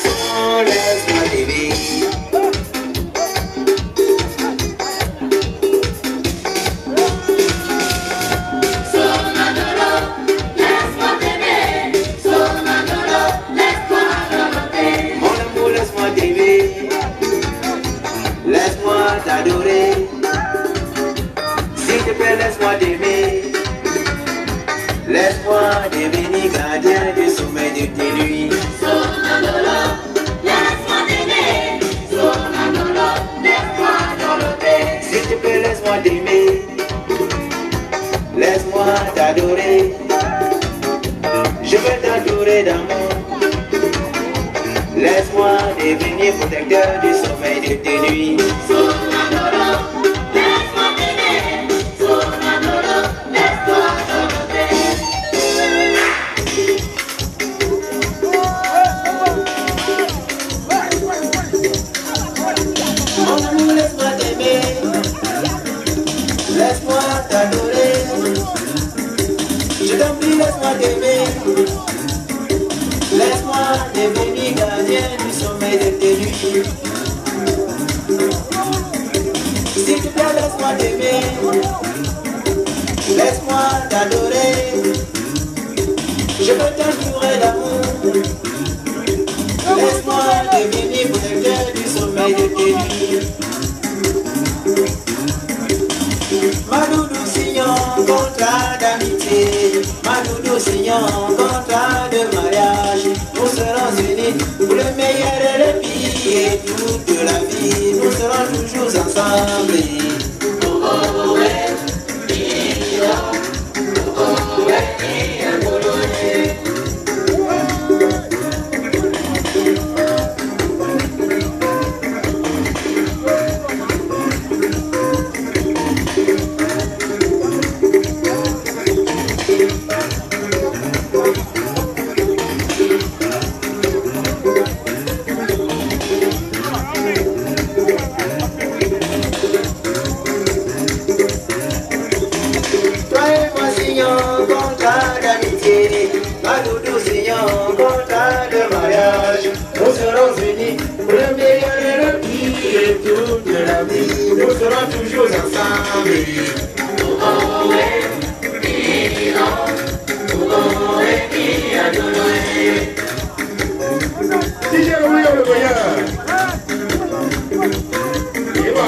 sans laisse-moi t'aimer. T'adorer, s'il te plaît, laisse-moi t'aimer. Laisse-moi devenir gardien du sommeil de tes nuits. Sonandolo, laisse-moi t'aimer. Sonandolo, laisse-moi dorloter. S'il te plaît, laisse-moi t'aimer. Laisse-moi t'adorer. Je veux t'adorer d'amour. Laisse-moi devenir protecteur du sommeil de tes nuits. Sonandolo, laisse-moi t'aimer. Sonandolo, laisse-moi dorloter. Mon amour, laisse-moi t'aimer. Laisse-moi t'adorer. Je t'en prie, laisse-moi t'aimer. Laisse-moi devenir gardien du sommeil de tes nuits. S'il te plaît, laisse-moi t'aimer. Laisse-moi t'adorer. Je veux t'entourer d'amour. Laisse-moi devenir protecteur du sommeil de tes nuits. Madoudou signant contrat d'amitié. Madoudou signant contrat de mariage. Nous serons unis pour le meilleur et le pire. Et toute la vie, nous serons toujours ensemble. contrat d'amitié. Nous nous signons contrat de mariage. Nous serons unis pour le meilleur et le pire et toute la vie. Nous serons toujours ensemble. DJ Romeo le voyeur. Eva.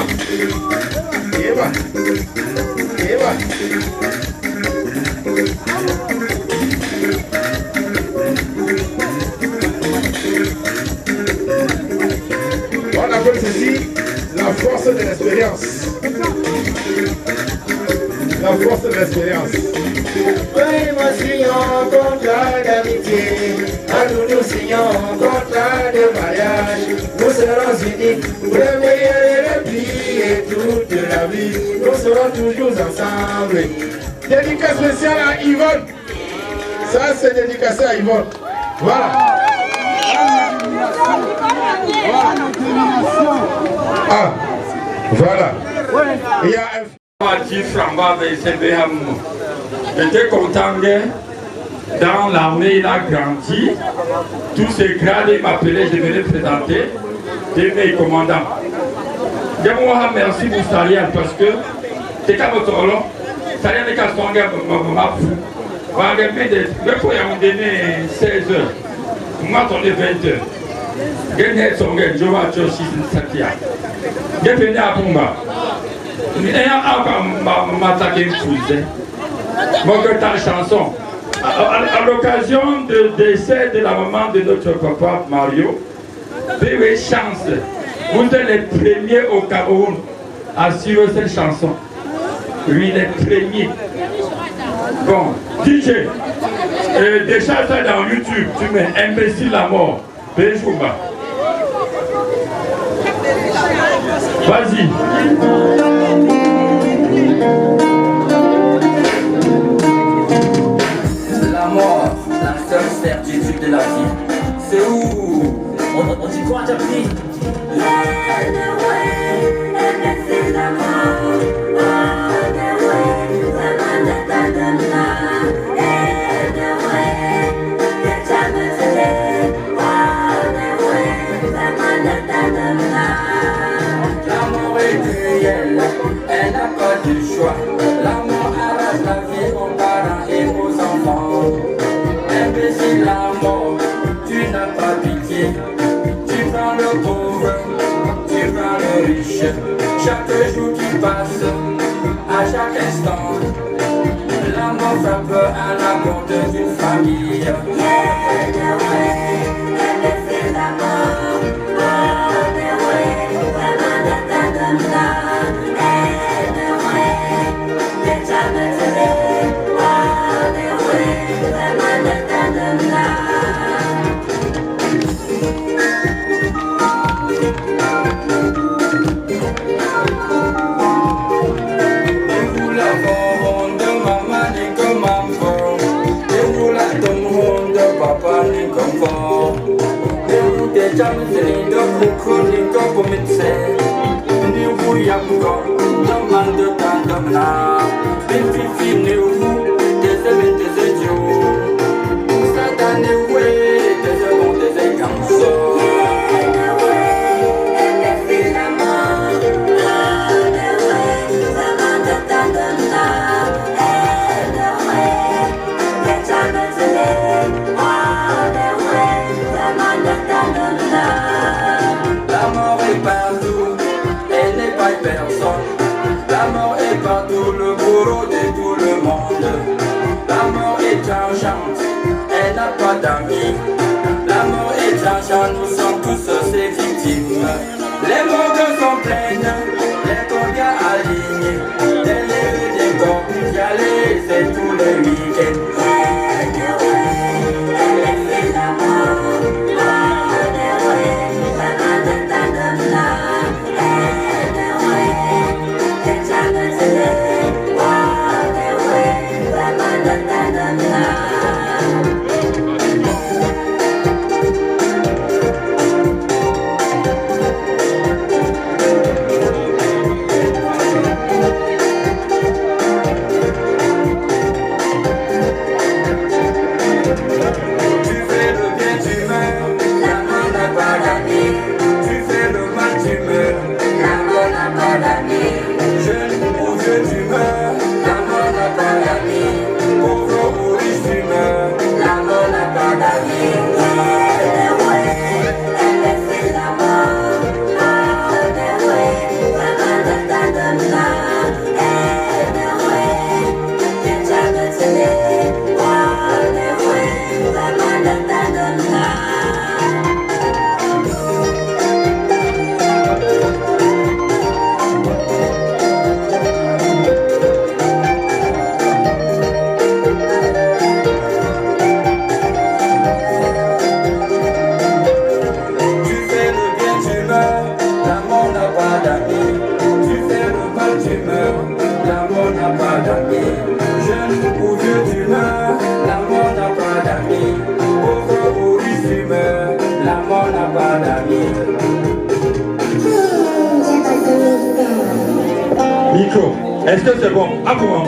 On appelle ceci la force de l'expérience. La force de l'expérience. Oui, nous signons contrat d'amitié. Nous signons contrat de mariage. Nous serons unis pour le meilleur et le pire et toute la vie. Nous serons toujours ensemble. Dédicace spéciale à Yvonne. Ça, c'est dédicacé à Yvonne. Voilà. Ah, voilà. Il y a un... J'étais content que dans l'armée il a grandi. Tous ces grades il m'appelaient, je venais présenter des mes commandants. Dis-moi merci pour Salian parce que c'est comme votre long. Salian est qu'à son gars, ma fou. Mais pour y en donner 16 heures, moi on est 20 heures. Gagner son gars, je vois que je suis Satia. Je venais à Pumba. M'attaquer une fouille. Mon que ta chanson. À l'occasion du décès de la maman de notre papa Mario, veuillez chance. Vous êtes les premiers au Cameroun à suivre cette chanson. Oui, les premiers. Bon, DJ, déjà ça dans YouTube, tu mets imbécile à mort. Béjouba. Vas-y. La mort, la seule certitude de la vie. C'est où? On dit quoi, Jackie? L'amour est cruel, elle n'a pas de choix. L'amour arrache la vie aux parents et aux enfants. Imbécile l'amour, tu n'as pas pitié. Tu prends le pauvre, tu prends le riche. Chaque jour qui passe, à chaque instant, l'amour frappe à la porte d'une famille. Imbécile l'amour, nous sommes tous ses victimes. Les morgues sont pleines, les combats alignés, des lèvres des corps, y aller, c'est tous les week-ends. l'amour n'a pas d'amis. Pauvre Boris fumeur, l'amour n'a pas d'amis. Micro, est-ce que c'est bon? À moi.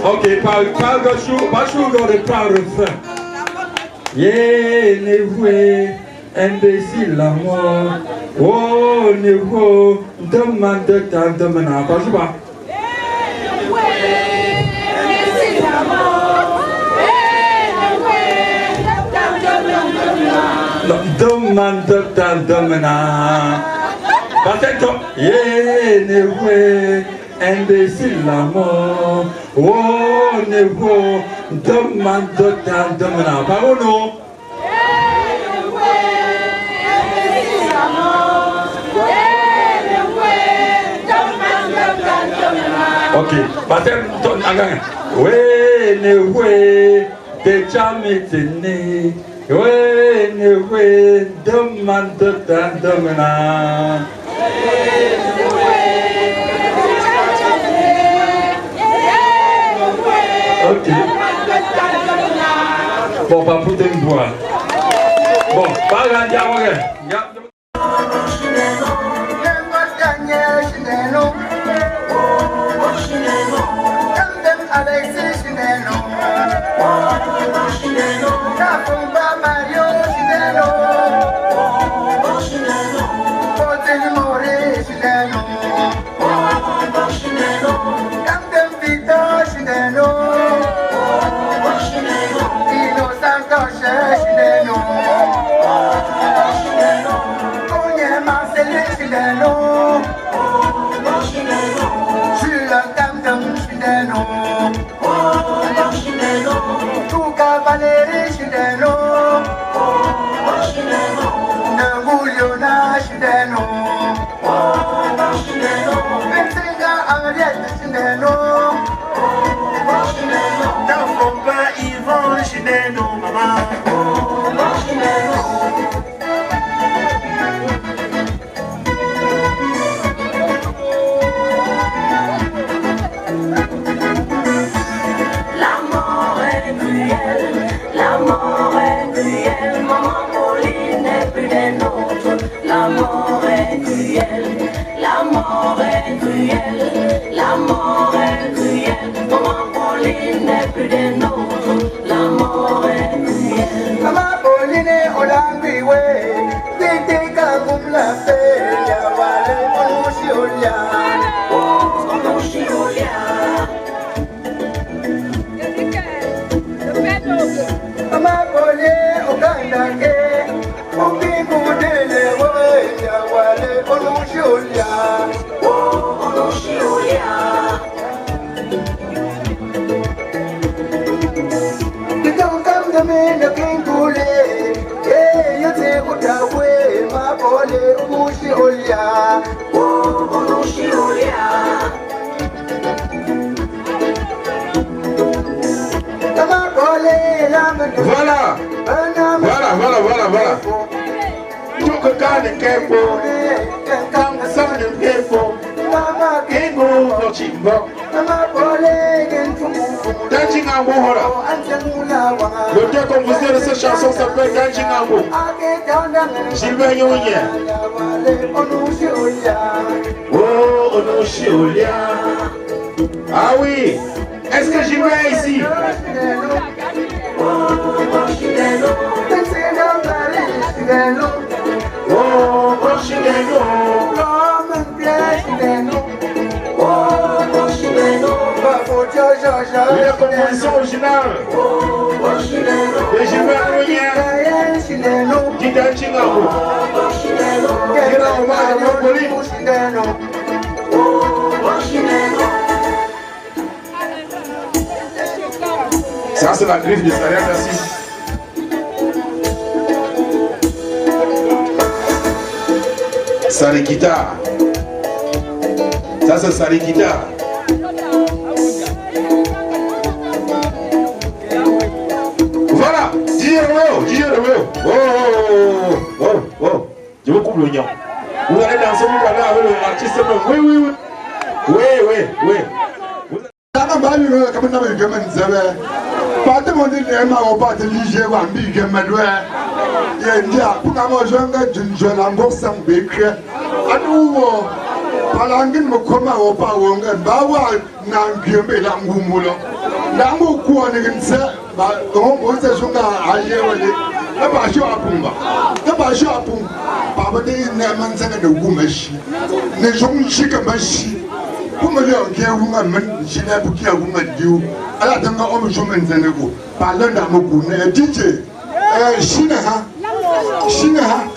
Ok, parle de chou, pas chou, on reprend le refrain. Yeah, nevoué, imbécile la mort. Oh, nevou, demande de temps de maintenant. Pas chou, pas. Demande de temps de maintenant. Patento, yeah, nevoué, imbécile la mort. Oh, nevou, demande de temps de maintenant. Pas ou non? Ok, patento, again. Ouais, nevoué, déjà m'étonné. Ouais, nevoué, demande de temps de maintenant. Ok. Bon, pas pour te boire. Bon, pas grand diable. Voilà. Tout que quand les kéfos, quand le sang est kéfo, kégo, chimbo. Dancing Ango, le deux compositeurs de cette chanson s'appelle Dancing Ango. Gilbert Yonye. Oh, Onoshiolia. Ah oui, est-ce que Gilbert est ici? La composition originale de Gilbert Noyer qui Dancing Ango. Qui rend hommage à Montpellier. Ça c'est la griffe de Saria, merci. Sarikita. Ça c'est Sarikita. Voilà, DJ Romeo. Oh. Je vous coupe l'oignon. Vous allez danser, vous parlez avec l'artiste même. Oui. Papa te montre les mains au pas de l'IG ou en big et madoué. Il y a une dia pour qu'on joue d'une jeune encore sans bécré. À nous, Palangin me comment au pas ou un bawa n'anguille mais l'angoumoula. L'angou quoi n'est ça? On peut se jouer à ailleurs. La bajo à Pumba. La bajo à Pumba. Papa de Naman Sanga de Wumashi. Ne jong Shikamashi. Pumalio, qui a woman, she never care woman you. I don't know how much women than you. Palanda Mokune, DJ. Shinaha. Shinaha.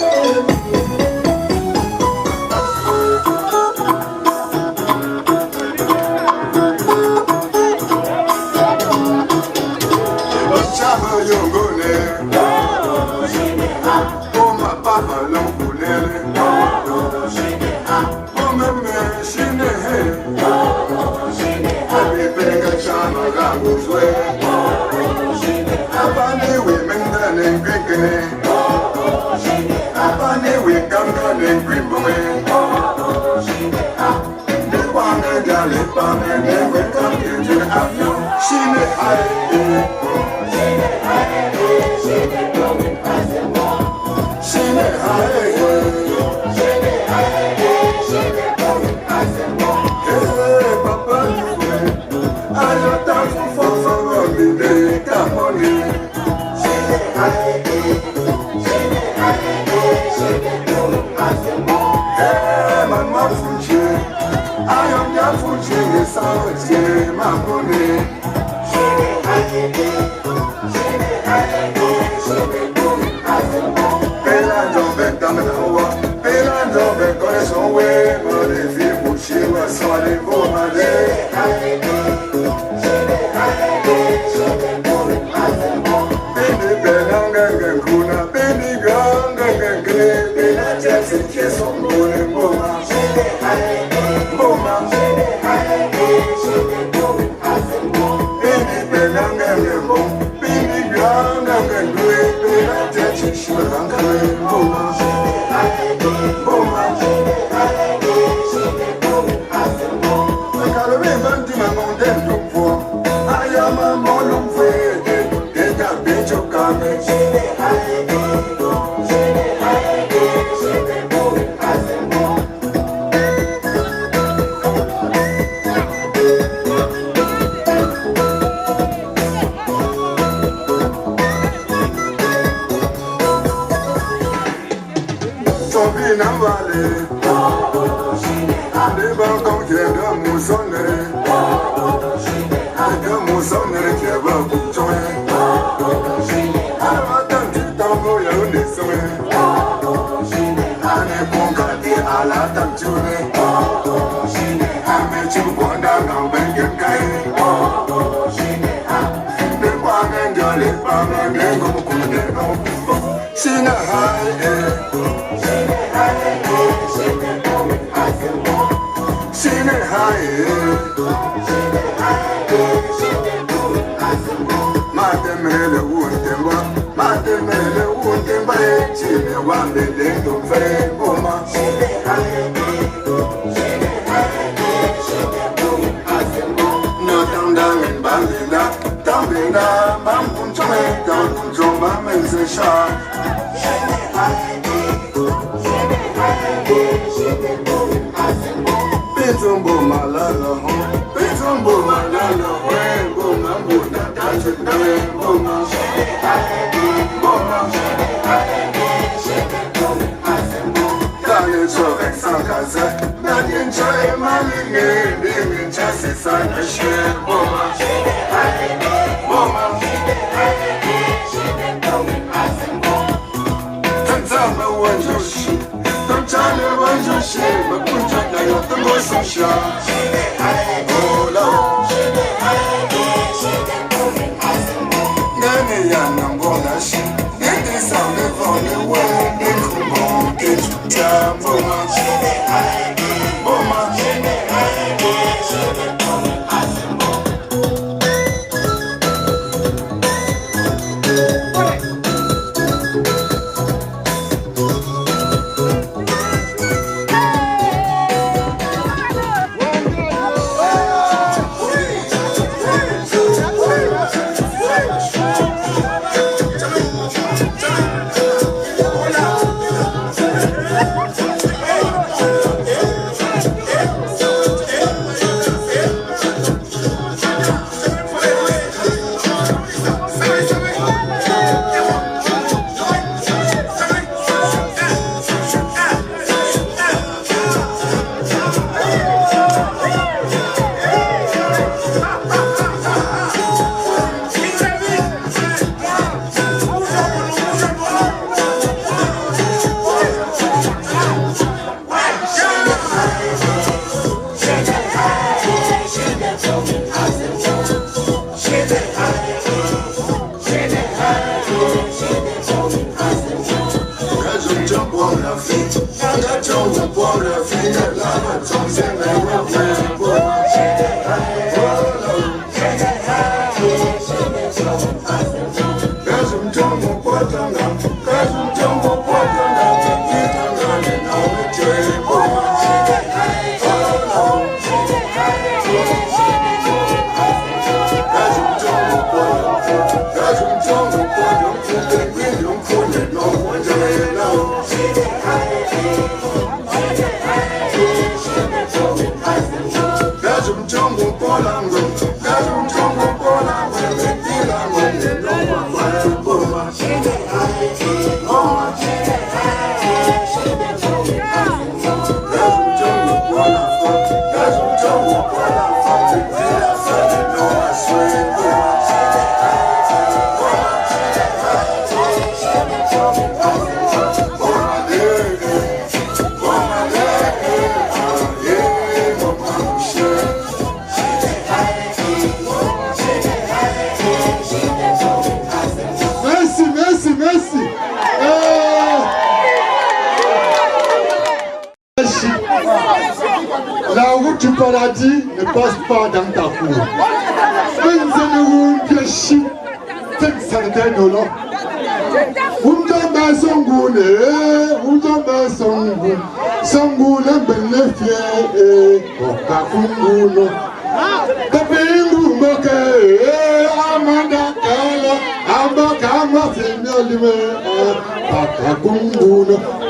La route du paradis ne passe pas dans ta cour.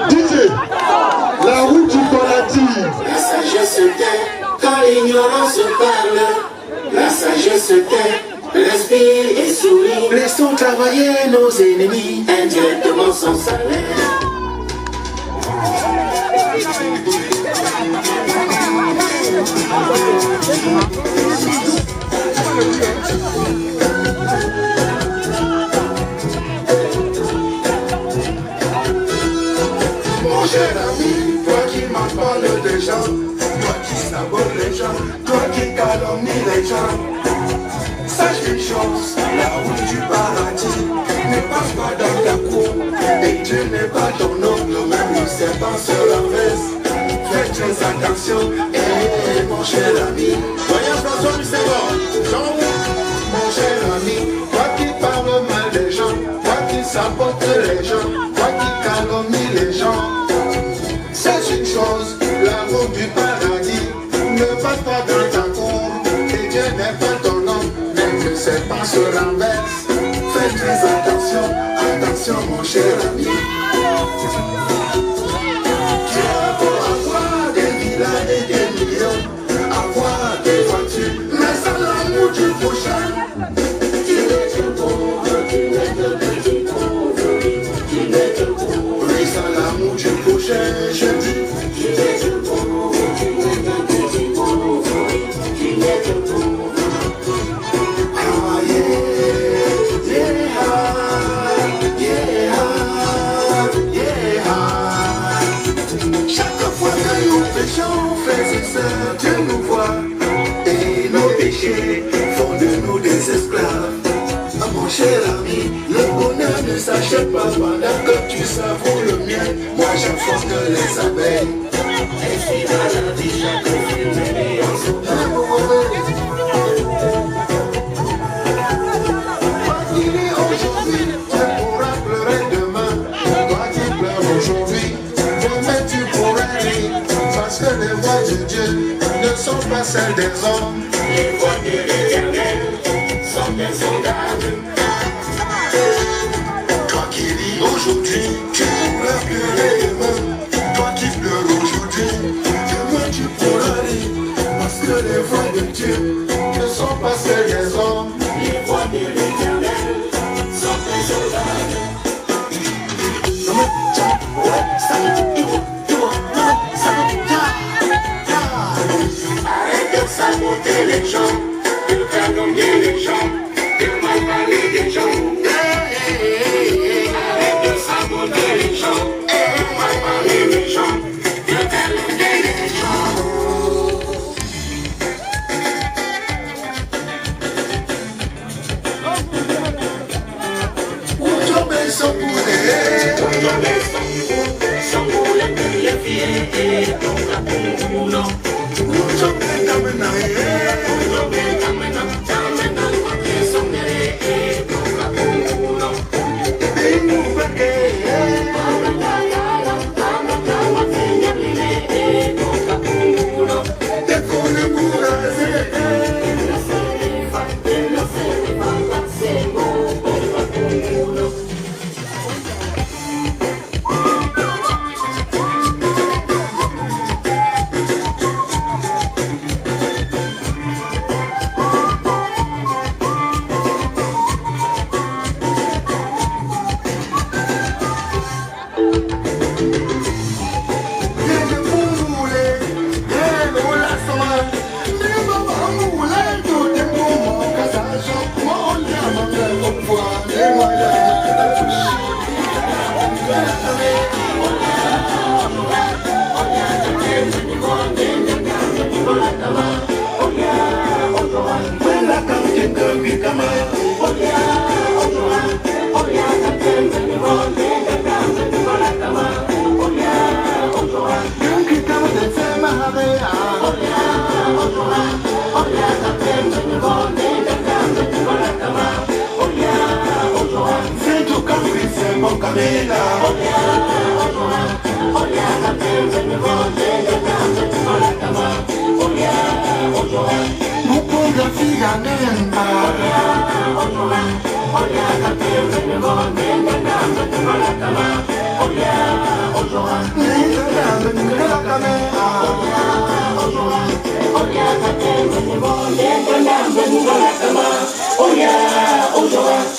DJ, la route du paradis. La sagesse tait quand l'ignorance parle. La sagesse tait, respire et sourit. Laissons travailler nos ennemis indirectement sans salaire. Mon cher ami, toi qui m'en parles des gens, toi qui sabotes les gens, toi qui calomnies les gens, sache une chose, la route du paradis ne passe pas dans ta cour, et Dieu n'est pas ton oncle, même le serpent se renverse. Fais très attention, mon cher ami, voyons François Mitterrand, mon cher ami, toi qui parles mal des gens, toi qui sabotes les gens, toi qui calomnies les gens. C'est une chose, la route du paradis ne passe pas dans ta cour, et Dieu n'est pas ton nom, même que ses pas se renversent. Fais très attention, attention mon cher ami. Tu as beau avoir des villas et des millions, avoir des voitures, mais sans l'amour du prochain, tu n'es que pauvre, tu n'es que petit pauvre, tu n'es que pauvre. Oui, sans l'amour du prochain, je dis. Tu n'es que pauvre, tu n'es que petit pauvre, tu n'es que pauvre. Ah yeah, yeah, yeah, yeah. Chaque fois que nous péchons, frères et sœurs, Dieu nous voit. Et nos péchés font de nous des esclaves. Ah, mon cher ami, le bonheur ne s'achète pas pendant que tu savoures le mien. Moi j'enfonce que les abeilles. Et si dans la vie chaque film est en son temps. Toi qui ris aujourd'hui, tu pourras pleurer demain. Toi qui pleures aujourd'hui, demain tu pourras rire. Parce que les voies de Dieu ne sont pas celles des hommes. Les voies de l'Éternel sont insondables. Toi qui ris aujourd'hui, tu pourras pleurer demain. Toi qui pleures aujourd'hui, demain tu pourras rire. Parce que les voies de Dieu ne sont pas celles des hommes. Les voies de l'Éternel sont insondables. Arrête de saboter les gens, de calomnier les gens, de mal parler des gens. Arrête de saboter les gens, de mal parler des gens, de calomnier les gens. Où tomber sans boulet, où tomber sans boulet, les filles.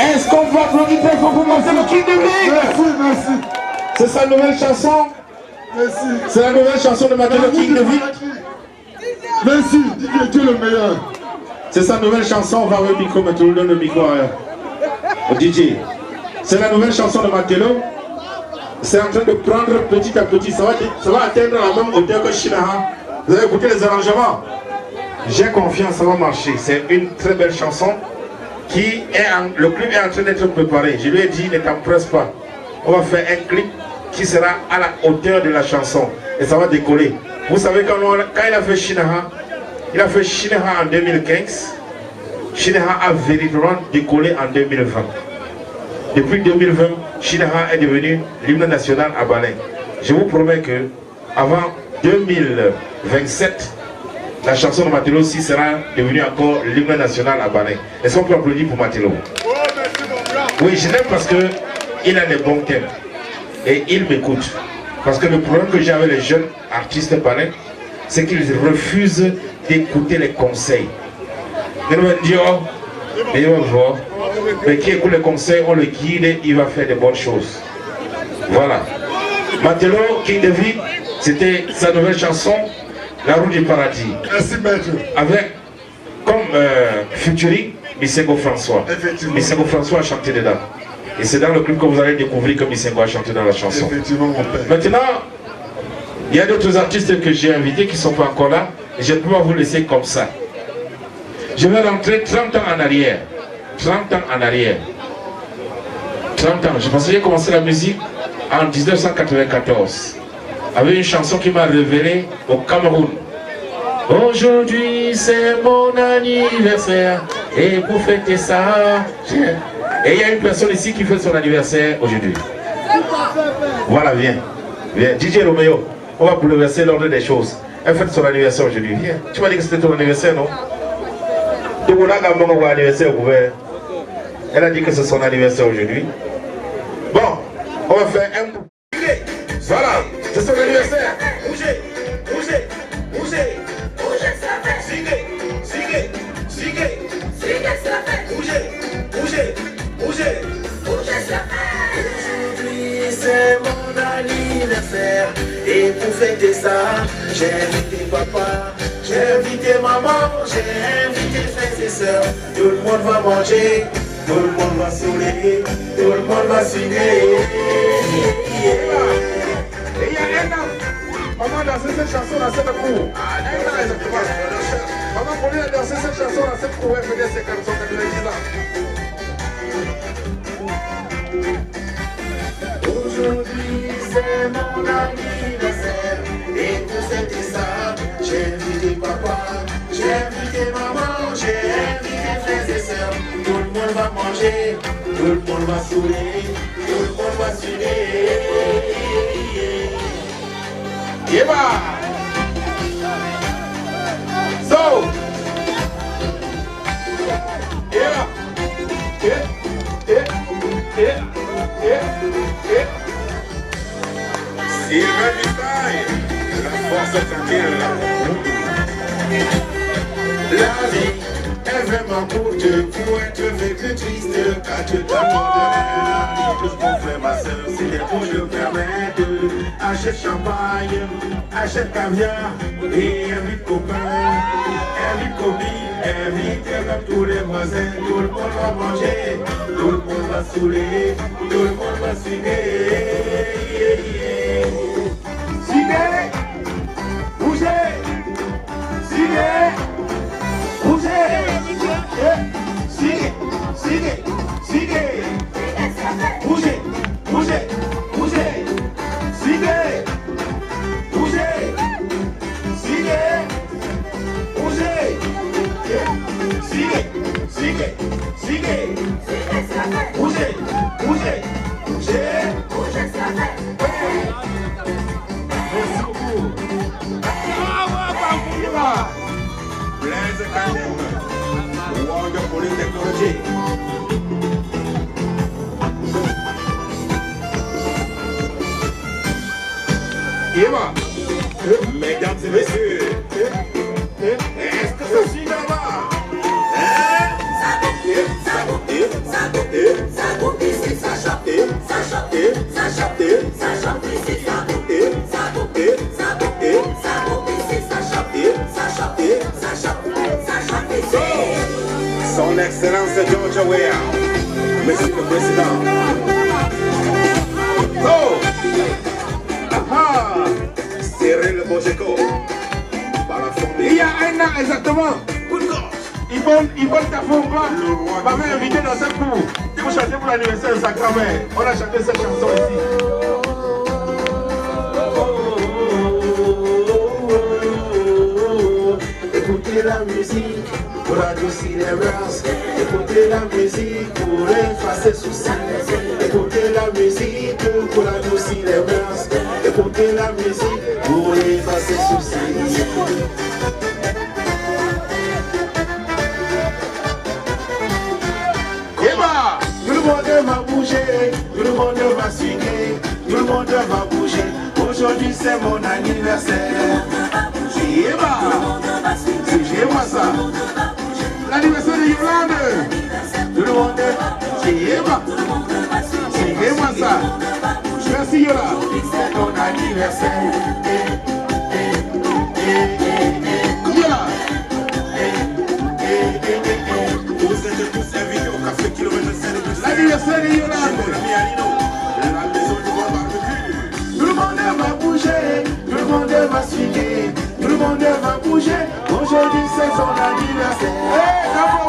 Est-ce qu'on peut applaudir très fort pour commencer le King de Vic? Merci, merci. C'est sa nouvelle chanson. Merci. C'est la nouvelle chanson de Mathéo King de Vic. Merci, Didier, tu es le meilleur. C'est sa nouvelle chanson, on va avoir le micro, mais tu nous donnes le micro au DJ. C'est la nouvelle chanson de Mathéo. C'est en train de prendre petit à petit, ça va atteindre la même hauteur que Shinaha. Vous avez écouté les arrangements? J'ai confiance, ça va marcher. C'est une très belle chanson le clip est en train d'être préparé. Je lui ai dit, ne t'empresse pas. On va faire un clip qui sera à la hauteur de la chanson. Et ça va décoller. Vous savez, quand il a fait Shinaha en 2015, Shinaha a véritablement décollé en 2020. Depuis 2020, Shinaha est devenu l'hymne national à Balin. Je vous promets que avant 2027, la chanson de Mathéo aussi sera devenue encore l'hymne national à Balin. Est-ce qu'on peut applaudir pour Mathéo? Oui, je l'aime parce qu'il a des bons thèmes. Et il m'écoute. Parce que le problème que j'ai avec les jeunes artistes balais, c'est qu'ils refusent d'écouter les conseils. Ils vont dire, mais qui écoute les conseils, on le guide, il va faire de bonnes choses. Voilà. Mathéo, King de Vic, c'était sa nouvelle chanson, La route du paradis. Merci, maître. Avec, comme featuring, Misengo François. Misengo François a chanté dedans. Et c'est dans le clip que vous allez découvrir que Misengo a chanté dans la chanson. Effectivement, mon père. Maintenant, il y a d'autres artistes que j'ai invités qui ne sont pas encore là. Et je ne peux pas vous laisser comme ça. Je vais rentrer 30 ans en arrière. 30 ans en arrière. 30 ans. Je pense que j'ai commencé la musique en 1994. Avec une chanson qui m'a révélé au Cameroun. Aujourd'hui c'est mon anniversaire. Et pour fêter ça, et il y a une personne ici qui fait son anniversaire aujourd'hui. Voilà, viens. Viens. DJ Romeo, on va bouleverser l'ordre des choses. Elle fête son anniversaire aujourd'hui. Viens. Tu m'as dit que c'était ton anniversaire, non? Elle a dit que c'est son anniversaire aujourd'hui. Bon, on va faire un coup. Voilà, c'est son anniversaire. Bougez, bougez, bougez. Bougez, ça fait. Ziguez, ziguez, ziguez. Ziguez, ça fait. Bougez, bougez, bougez. Bougez, ça fait. Aujourd'hui, c'est mon anniversaire. Et pour fêter ça, j'ai invité papa, j'ai invité maman, j'ai invité frères et sœurs. Tout le monde va manger, tout le monde va sourire, tout le monde va signer. Et il y a un an, maman dansait cette chanson dans cette cour. Un an exactement. Maman Pauline a dansé cette chanson dans cette cour, elle faisait ses 90 ans. Aujourd'hui c'est mon anniversaire. va manger, tout le monde va sourire, tout le monde va s'unir. Yeah. So. Yeah. Sylvain Vitaille, la force tranquille. La vie est vraiment courte pour être vécue triste, car tu t'abandonnes. Tout ce qu'on fait, ma soeur, c'est pour te permettre. Achète champagne, achète caviar et invite copains, invite copines, invite comme tous les voisins. Tout le monde va manger, tout le monde va saouler, tout le monde va swinguer. Swinguer, bouger, swinguer, bouger, swinguer, swinguer, swinguer, bouger, bouger, bouger, swinguer, bouger, swinguer, bouger, swinguer, swinguer, swinguer, bouger, bouger, bouger, bouger, ça fait. Merci beaucoup. Blaise Kachem, World Police Technology. Mesdames et messieurs, est-ce que ça suit là-bas? Ça coupe ici, ça chope, ça chope, ça chope, ça chope ici, ça coupe, ça coupe, ça coupe, ça coupe ici, ça chope, ça chope, ça chope, ça chope ici. Son Excellence George Weah, Monsieur le Président. Oh! Ah! Cyril Bojeco, par la famille. Il y a un an exactement. Ils veulent ta femme. Ma mère est invitée dans cette cour pour chanter pour l'anniversaire de sa grand-mère. On a chanté cette chanson ici. Écoutez la musique pour adoucir les mœurs. Écoutez la musique pour effacer soucis. Écoutez la musique pour adoucir les mœurs. Écoutez la musique pour effacer soucis. Tout le monde va bouger, tout le monde va swinguer, tout le monde va bouger. Aujourd'hui c'est mon anniversaire. C'est moi ça. L'anniversaire de Yolande. Tout le monde c'est moi ça. Merci Yola. C'est ton anniversaire. Yola. Vous êtes tous invités au café kilomètre 5 de L'anniversaire de Yolande. La maison du bon barbecue. Tout le monde va bouger, tout le monde va swinguer, tout le monde va bouger. Aujourd'hui c'est son anniversaire. Hey, d'abord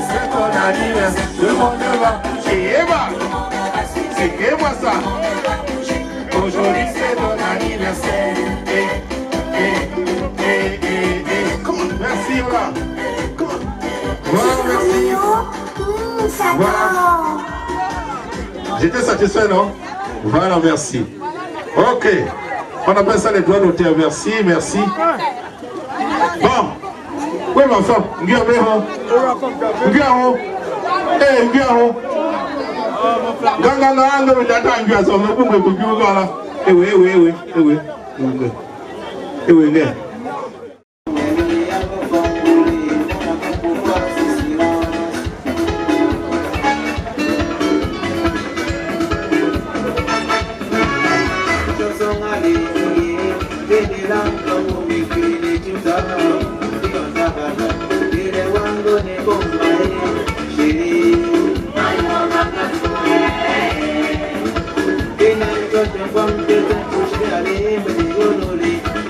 c'est ton anniversaire. Tout le monde va. C'est moi ça. Aujourd'hui c'est ton anniversaire. Merci Yola. Voilà, merci. Voilà. J'étais satisfait, non? Voilà, merci. Ok. On appelle ça les doigts d'auteur. Merci, merci. Bon. Oui, ma femme. Nguyaho. Eh, Nguyaho. Ganga ando data Nguyaho. Me kumbe kujuga. Ewe.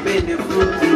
Bene frutti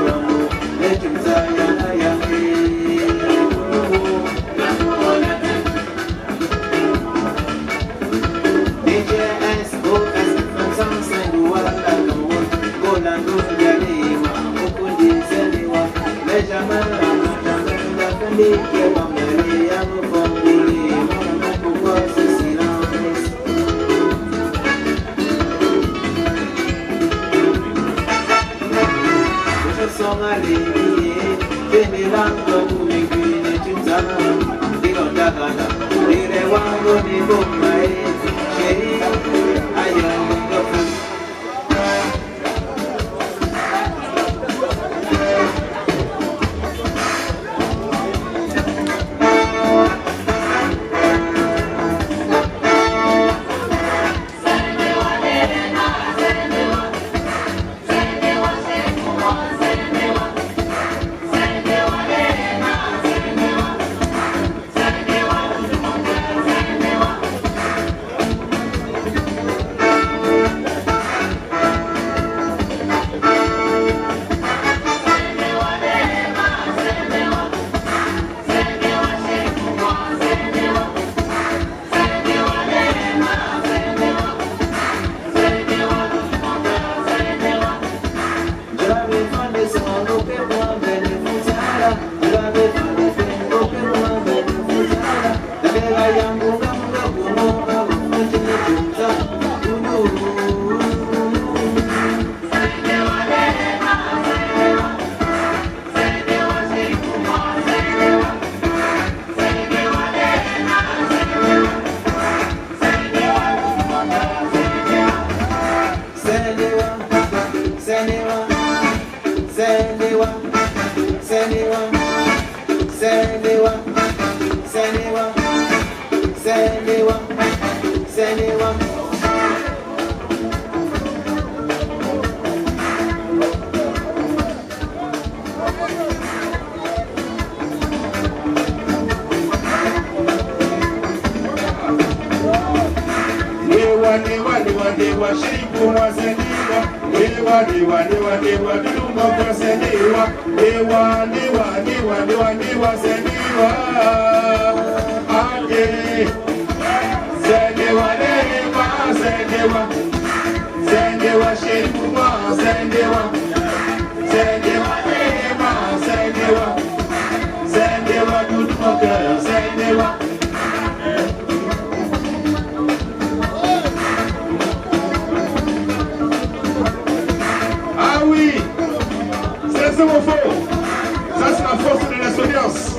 Ah oui, c'est mon faux. Ça c'est la force de l'expérience.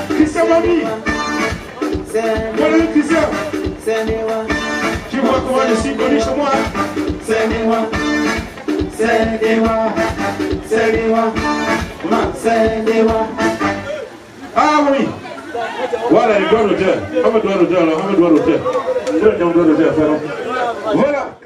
Christian Mami, voilà le Christian. Tu vois comment je suis connu chez moi. Ah oui. Voilà le droit d'auteur. On me doit l'auteur. Voilà.